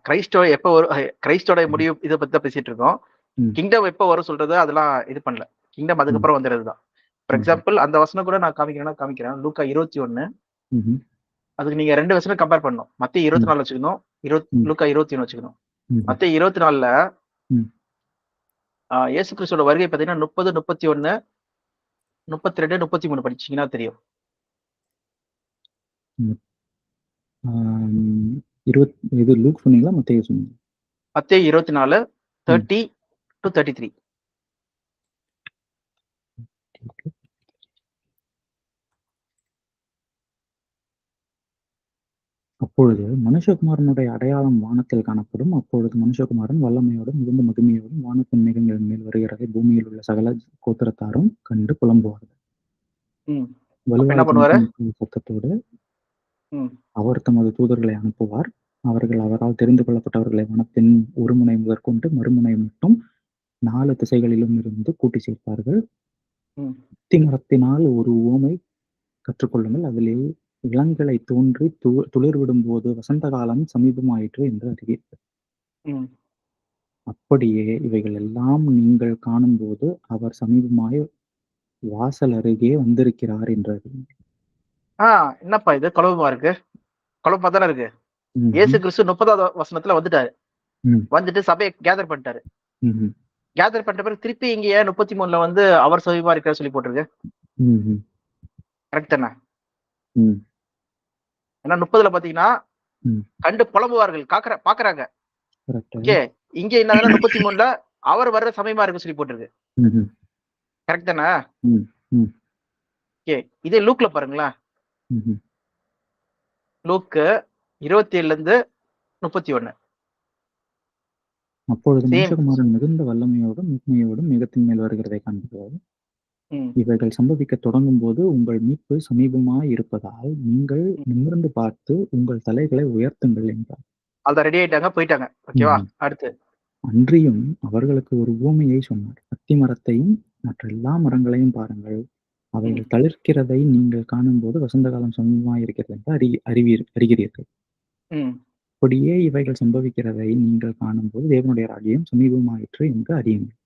கிரைஸ்டோட எப்ப வரும், கிரைஸ்டோட முடிவு இதை பத்தி தான் பேசிட்டு இருக்கோம். கிங்டம் எப்ப வரும் சொல்றது அதெல்லாம் இது பண்ணல. கிங்டம் அதுக்கப்புறம் வந்துடுறதுதான். ஃபார் எக்ஸாம்பிள் அந்த வசனம் கூட நான் காமிக்கிறேன். லூக்கா 21. அதுக்கு நீங்க 2 வசனம் கம்பேர் பண்ணணும். மத்திய 24 வச்சுக்கணும், லூக்கா 21 வச்சுக்கணும். மத்திய 24ல இயேசு கிறிஸ்துவோட வருகை பார்த்தீங்கன்னா 30, 31, 32, 33 படிச்சீங்கன்னா தெரியும். 20 இது லூக் சொன்னீங்களா மத்தேயு சொன்னீங்களா? மத்திய 24 30 to 33. அப்பொழுது மனுஷகுமாரனுடைய அடையாளம் வானத்தில் காணப்படும். அப்பொழுது மனுஷகுமாரன் வல்லமையோடும் மிகுந்த மகிமையோடும் வானத்தின் மேகங்களின் மேல் வருகிறதை பூமியில் உள்ள சகல கோத்திரத்தாரும் கண்டு புலம்புவார்கள். சத்தத்தோடு அவர் தமது தூதர்களை அனுப்புவார். அவர்கள் அவரால் தெரிந்து கொள்ளப்பட்டவர்களை வனத்தின் ஒரு முனை முதற்கொண்டு மறுமுனை மட்டும் 4 திசைகளிலும் இருந்து கூட்டி சேர்ப்பார்கள். மரத்தினால் ஒரு உவமை கற்றுக்கொள்ளுங்கள். அதிலே இளங்கலை தோன்றி துளிர்விடும் போது வசந்த காலம் சமீபமாயிற்று என்று அறிவீர்கள். அப்படியே இவைகள் எல்லாம் நீங்கள் காணும் போது அவர் சமீபமாய் வாசல் அருகே வந்திருக்கிறார் என்றார். என்னப்பா இது குழப்பமா இருக்கு? குழப்பமா தானே இருக்கு. இயேசு கிறிஸ்து 30வது வசனத்துல வந்துட்டாரு. வந்துட்டு சபையை கேதர் பண்ணிட்டாரு. கேதர் பண்ணிட்ட பிறகு திருப்பி இங்க 33ல வந்து அவர் சமீபமா இருக்கிற சொல்லி போட்டிருக்கு. கரெக்ட் தானே? ஏன்னா 30ல பாத்தீங்கன்னா கண்டு புலம்புவார்கள் பாக்குறாங்க. இங்க என்ன 33ல அவர் வர்ற சமயமா இருக்கு சொல்லி போட்டிருக்கு. கரெக்ட் தானே? இதே லூக்ல பாருங்களேன். லூக்கு 27ல இருந்து 31. அப்பொழுது மனுஷகுமாரன் மிகுந்த வல்லமையோடும் மிகுமையோடும் மிகத்தின் மேல் வருகிறதை காண்கிறார். இவைகள் சம்பவிக்க தொடங்கும் போது உங்கள் மீட்பு சமீபமாய் இருப்பதால் நீங்கள் நிமிர்ந்து பார்த்து உங்கள் தலைகளை உயர்த்துங்கள் என்றார். அத ரெடி ஆயிட்டாங்க, போயிட்டாங்க. ஓகேவா? அடுத்து அன்றியும் அவர்களுக்கு ஒரு ஊமையை சொன்னார். அத்தி மரத்தையும் மற்ற எல்லா மரங்களையும் பாருங்கள். அவைகள் தளிர்க்கிறதை நீங்கள் காணும்போது வசந்த காலம் சமீபமாய் இருக்கிறது என்று அறிகிறீர்கள். அப்படியே இவைகள் சம்பவிக்கிறதை நீங்கள் காணும்போது தேவனுடைய ராஜ்யம் சமீபமாயிற்று என்று அறியுங்கள்.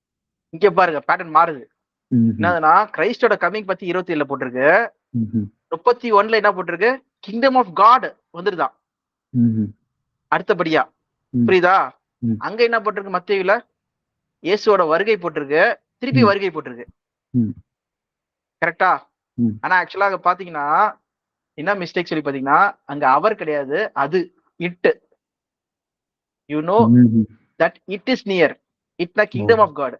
இங்க பாருங்க, பேட்டர்ன் மாறுது. என்னதுன்னா கிரைஸ்டோட கமிங் பத்தி 27ல போட்டிருக்கு. 31ல என்ன போட்டிருக்கு? கிங்டம் ஆஃப் காட் வந்துருதான் அடுத்தபடியா. புரியுதா? அங்க என்ன போட்டிருக்கு? மத்தேயுல இயேசுவோட வருகை போட்டிருக்கு, திருப்பி வருகை போட்டிருக்கு. கரெக்டா? ஆனா ஆக்சுவலா அங்க பாத்தீங்கன்னா என்ன மிஸ்டேக் சொல்லி பாத்தீங்கன்னா, அங்க அவர் கிடையாது, அது it. You know that it is near. இட்னா கிங்டம் ஆஃப் காட்.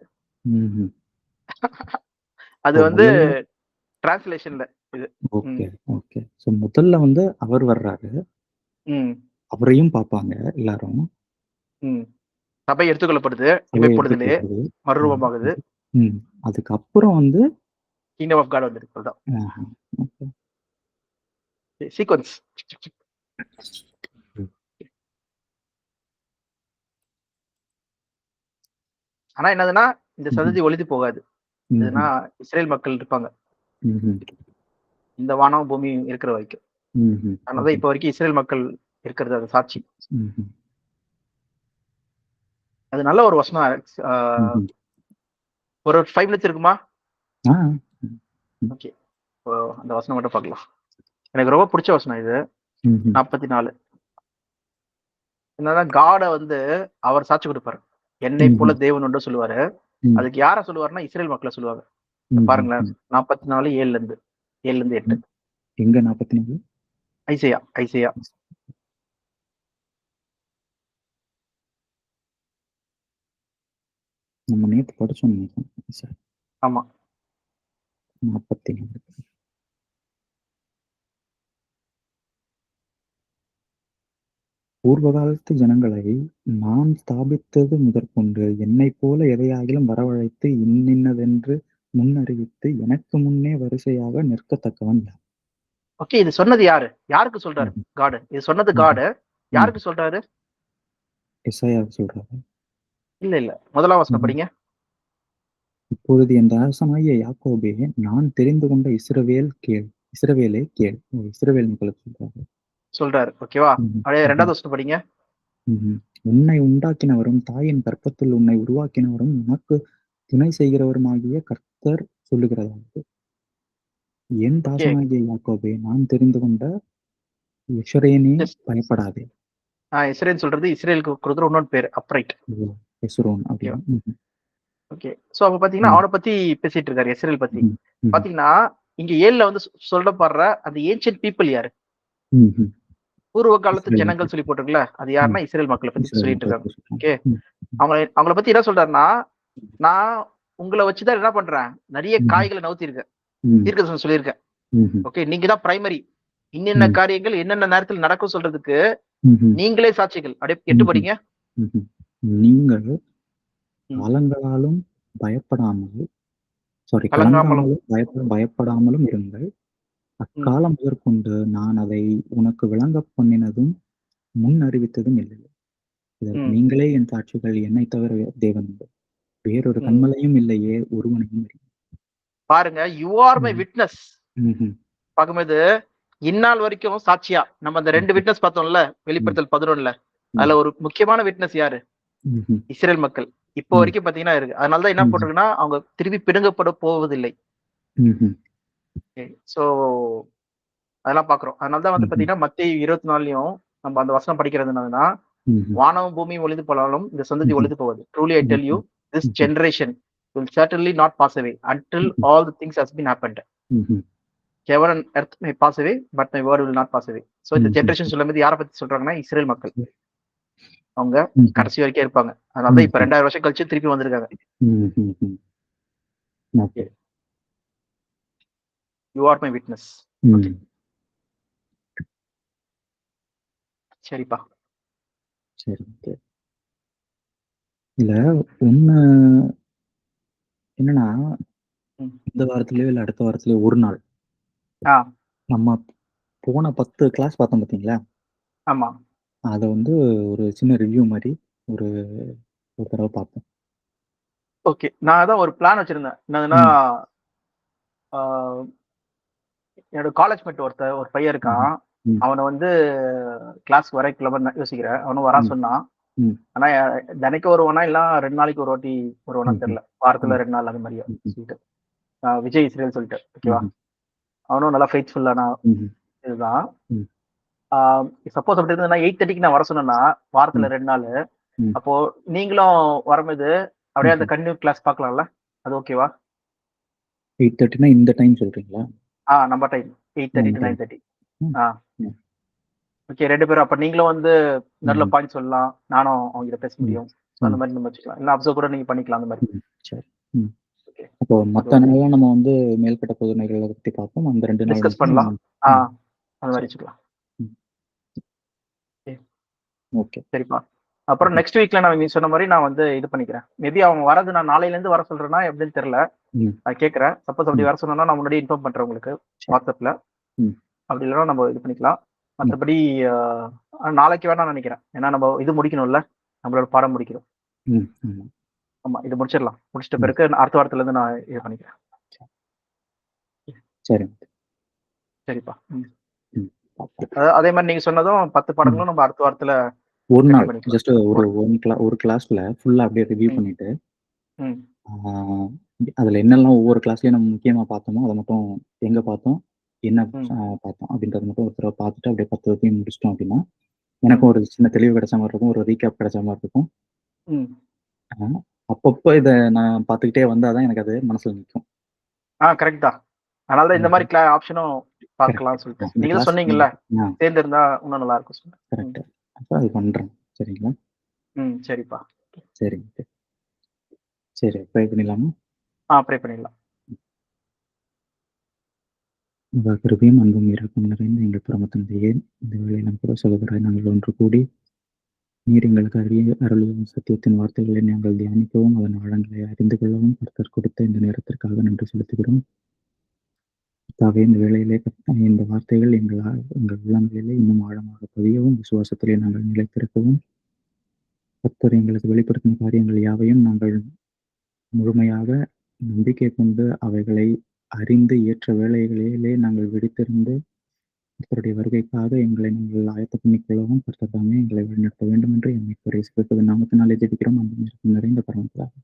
அது வந்து டிரான்ஸ்லேஷன்ல இது. Okay okay. சோ முதல்ல வந்து அவர் வர்றாரு. அவரையும் பார்ப்பாங்க எல்லாரும். சபை எடுத்துக்கொள்ளப்படுது, இமைப்பொழுதிலே மறுரூபமாகுது. அதுக்கப்புறம் வந்து கிங்டம் ஆஃப் காட் வந்துருக்கு. அதான் சீக்வென்ஸ். ஆனா என்னதுன்னா இந்த சந்ததி ஒளிந்து போகாது. இதுனா இஸ்ரேல் மக்கள் இருப்பாங்க இந்த வானம் பூமி இருக்கிற வரைக்கும். அதனாலதான் இப்ப வரைக்கும் இஸ்ரேல் மக்கள் இருக்கிறது அது சாட்சி. அது நல்ல ஒரு வசனம். ஒரு 5 minutes இருக்குமா? ஓகே, அந்த வசனம் மட்டும் பார்க்கலாம். எனக்கு ரொம்ப பிடிச்ச வசனம் இது. 44. என்னன்னா காட வந்து அவர் சாட்சி கொடுப்பாரு. என்னை போல தேவன் உண்டு சொல்லுவாரு. அதுக்கு யார சொல்லுவாருன்னா இஸ்ரேல் மக்களை சொல்லுவாங்க. பாருங்களேன், 44 7 இருந்து 8. எங்க 44? ஐசையா. நம்ம நேத்து படிச்சோம். ஆமா, 44. பூர்வ காலத்து ஜனங்களை நான் ஸ்தாபித்தது முதற்கொண்டு என்னை போல எதையாகிலும் வரவழைத்து இன்னின்னதென்று முன்னறிவித்து எனக்கு முன்னே வரிசையாக நிற்கத்தக்கவன். ஓகே, இது சொன்னது யாரு? யாருக்கு சொல்றாரு? காடு. இது சொன்னது காடு. யாருக்கு சொல்றாரு? எசாயாவுக்கு சொல்றாரு. இல்ல, முதலாம் வசனம் படிங்க. இப்பொழுது என் தாசனாகிய யாக்கோபே, நான் தெரிந்து கொண்ட இஸ்ரவேலே கேள். இஸ்ரவேல் மக்களுக்கு சொல்றாரு. ஓகேவா? அப்படியே 2வது வசனம் படிங்க. உன்னை உண்டாக்கினவரும் தாயின் கற்பத்தில் உன்னை உருவாக்கினவரும் உனக்கு துணை செய்கிறவருமாகிய கர்த்தர் சொல்லுகிறதாவது, என் தாசனாகிய யாக்கோபே, நான் தெரிந்து கொண்ட எஸ்ரேனே, பயப்படாதே. எஸ்ரேன் சொல்றது இஸ்ரேலுக்கு கொடுக்குற இன்னொரு பேர் அப்ரைட். எஸ்ரோன். ஓகே, சோ அப்ப பாத்தீங்கன்னா அவனை பத்தி பேசிட்டு இருக்காரு, இஸ்ரேல் பத்தி. பாத்தீங்கன்னா இங்க 7ல வந்து சொல்லப்படுற அந்த ஏன்ஷியன்ட் பீப்புள் யாரு? பூர்வ காலத்து ஜனங்கள் சொல்லி போட்டிருக்குல்ல, அது யாருன்னா இஸ்ரேல் மக்களை பத்தி சொல்லிட்டு இருக்காங்க. ஓகே, அவங்கள பத்தி என்ன சொல்றாருன்னா, நான் உங்களை வச்சுதான் என்ன பண்றேன், நிறைய காய்களை நவுத்திருக்கேன், தீர்க்கதரிசனம் சொல்லியிருக்கேன். ஓகே, நீங்க தான் பிரைமரி. என்னென்ன காரியங்கள் என்னென்ன நேரத்தில் நடக்கும் சொல்றதுக்கு நீங்களே சாட்சிகள். அப்படியே 8 படிங்க. நீங்கள் காலங்களாலும் பயப்படாமலும் இருங்கள். அக்காலம் முதற்கொண்டு நான் அதை உனக்கு விளங்க பண்ணினதும் முன் அறிவித்ததும் இல்லை. நீங்களே என் சாட்சிகள், என்னை தவிர தேவன் வேறொரு கண்மலையும் இல்லையே, ஒருவனையும் இல்லை. பாருங்க, யூ ஆர் மை விட்னஸ். பார்க்கும்போது இந்நாள் வரைக்கும் சாட்சியா நம்ம அந்த 2 விட்னஸ் பார்த்தோம்ல வெளிப்படுத்தல் 11ல, அதுல ஒரு முக்கியமான விட்னஸ் யாரு? இஸ்ரேல் மக்கள். இப்போ வரைக்கும் பாத்தீங்கன்னா இருக்கு. அதனாலதான் என்ன போட்டிருக்குன்னா, அவங்க திருப்பி பிடுங்கப்பட போவதில்லை. சோ அதெல்லாம் பாக்குறோம். அதனாலதான் வந்து பாத்தீங்கன்னா மத்தேயு 24லயும் நம்ம அந்த வசனம் படிக்கிறதுனாலன்னா, வானமும் பூமியும் ஒளிந்து போனாலும் இந்த சந்ததி ஒளிந்து போவது. Truly I tell you, this generation will certainly not pass away until all the things has been happened. Heaven and earth may pass away, but my word will not pass away. So இந்த generation சொல்லும்போது யாரை பத்தி சொல்றாங்கன்னா, Israel மக்கள். அவங்க கடைசி வரைக்கும் இருப்பாங்க. அதனாலதான் இப்ப 2000 வருஷம் கழிச்சு திருப்பி வந்திருக்காங்க. You are my witness. சரிப்பா, சரி. இல்ல ஒண்ணு என்னன்னா, இந்த வாரத்திலயோ இல்ல அடுத்த வாரத்திலயோ ஒரு நாள் நம்ம போன 10 கிளாஸ் பார்த்தோம் பாத்தீங்களா? ஆமா, அத வந்து ஒரு சின்ன ரிவ்யூ மாதிரி ஒரு தடவை பார்ப்போம். ஓகே, நான் அதான் ஒரு பிளான் வச்சிருந்தேன். என்னதுன்னா, என்னோட காலேஜ் மேட் ஒரு பையன் இருக்கான். அவனை வந்து கிளாஸ் வரைக்கலாம யோசிக்கிறேன். அவனும் வரா சொன்னான். ஆனா தினைக்கு வருவானா இல்ல 2 நாளைக்கு ஒரு வாட்டி வருவானா தெரியல. வாரத்துல 2 நாள் அது மாதிரியா சொல்லிட்டு விஜய் இஸ்ரேல் சொல்லிட்டு. ஓகேவா? அவனும் நல்லா ஃபெய்த்ஃபுல்லான இதுதான். சப்போஸ் அப்படி இருந்ததுன்னா 8:30க்கு நான் வர சொன்னேன்னா வாரத்துல 2 நாள், அப்போ நீங்களும் வரும்போது அப்படியே அந்த கண்டினியூ கிளாஸ் பார்க்கலாம்ல, அது ஓகேவா? 8:30னா இந்த டைம் சொல்றீங்களா? நம்ம டைம் 8:30 to 9:30. ஓகே, 2 பேரும். அப்ப நீங்களும் வந்து நல்ல பாயிண்ட் சொல்லலாம், நானும் அவங்க கிட்ட பேச முடியும். அந்த மாதிரி நம்ம வச்சுக்கலாம். இல்ல அப்சர்வ் கூட நீங்க பண்ணிக்கலாம் அந்த மாதிரி. சரி. அப்போ மத்த நாள்லாம் நம்ம வந்து மேல்பட்ட பொதுநெறிகளை பத்தி பார்ப்போம். அந்த 2 நாள் டிஸ்கஸ் பண்ணலாம். அந்த மாதிரி வச்சுக்கலாம். ஓகே, சரிப்பா. அப்புறம் நெக்ஸ்ட் வீக்ல நான் நீ சொன்ன மாதிரி நான் வந்து இது பண்ணிக்கிறேன். மேபி அவங்க வரது நான் நாளையில இருந்து வர சொல்றேன்னா எப்படின்னு தெரியல, நான் கேட்கறேன். சப்போஸ் அப்படி வர சொன்னா நான் முன்னாடி இன்ஃபார்ம் பண்றேன் உங்களுக்கு வாட்ஸ்அப்ல. அப்படி இல்லைன்னா நம்ம இது பண்ணிக்கலாம். மற்றபடி நாளைக்கு வேணா நினைக்கிறேன். ஏன்னா நம்ம இது முடிக்கணும்ல, நம்மளோட பாடம் முடிக்கணும். ஆமா, இது முடிச்சிடலாம். முடிச்சிட்ட பிறகு அடுத்த வாரத்துல இருந்து நான் இது பண்ணிக்கிறேன். சரி, சரிப்பா. அதே மாதிரி நீங்க சொன்னதும் 10 பாடங்களும் நம்ம அடுத்த வாரத்துல ஒரு continue நாள் பண்ணிக்கலாம். ஜஸ்ட் ஒரு கிளாஸ்ல ஃபுல்லா அப்படியே ரிவ்யூ ம். பண்ணிட்டு ம். அதுல என்னெல்லாம் ஒவ்வொரு கிளாஸ்லயும் நம்ம முக்கியமா பார்த்தோமோ அதை மட்டும் எங்க பார்த்தோம், என்ன ம். பார்த்தோம் அப்படின்றத மட்டும் ஒரு தடவை பார்த்துட்டு அப்படியே 10 வரைக்கும் முடிச்சிட்டோம் அப்படின்னா எனக்கும் ஒரு சின்ன தெளிவு கிடைச்ச மாதிரி இருக்கும், ஒரு ரீகேப் கிடைச்ச மாதிரி இருக்கும். ம். அப்பப்போ இதை நான் பார்த்துக்கிட்டே வந்தாதான் எனக்கு அது மனசுல நிற்கும். கரெக்ட் தான். அதனால தான் இந்த மாதிரி ஆப்ஷனும் பார்க்கலாம்னு சொல்லிட்டு இந்த நீங்களும் கிளாஸ் சொன்னீங்கல்ல, சேர்ந்து இருந்தா இன்னும் நல்லா இருக்கும் சொல்லிட்டு. கரெக்ட். அப்போ அது பண்றேன். சரிங்களா? சரிப்பா. சரிங்க. சரி, ப்ரே பண்ணிடலாமா? ப்ரே பண்ணிடலாம். உங்கள் கிருபையும் அன்பும் இறக்கம் நிறைந்த எங்கள் பரமத்தந்தையே, இந்த வேளையிலும் கூட சகோதரராய் நாங்கள் ஒன்று கூடி நீர் எங்களுக்கு அருளியும் சத்தியத்தின் வார்த்தைகளை நாங்கள் தியானிக்கவும் அதன் ஆழங்களை அறிந்து கொள்ளவும் கர்த்தர் கொடுத்த இந்த நேரத்திற்காக நன்றி செலுத்துகிறோம். கர்த்தாவே, இந்த வேளையிலே இந்த வார்த்தைகள் எங்கள் உள்ளங்களிலே இன்னும் ஆழமாக பதியவும் விசுவாசத்திலே நாங்கள் நிலைத்திருக்கவும் கர்த்தர் எங்களுக்கு வெளிப்படுத்தும் காரியங்கள் யாவையும் நாங்கள் முழுமையாக நம்பிக்கை கொண்டு அவைகளை அறிந்து ஏற்ற வேளைகளிலே நாங்கள் விழித்திருந்து கர்த்தருடைய வருகைக்காக எங்களை நாங்கள் ஆயத்தம் பண்ணிக்கொள்ளவும் கர்த்தர் தாமே எங்களை வழிநடத்த வேண்டும் என்று எம்மை இயேசு கிறிஸ்துவின் நாமத்தினாலே ஜெபிக்கிறோம். அந்த நிறைந்த பரமபிதாவே.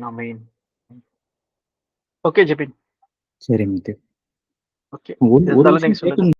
ஆமென். ஓகே ஜெபின். சரிங்க. ஓகே. ஒரு விஷயம் கேட்கணும்.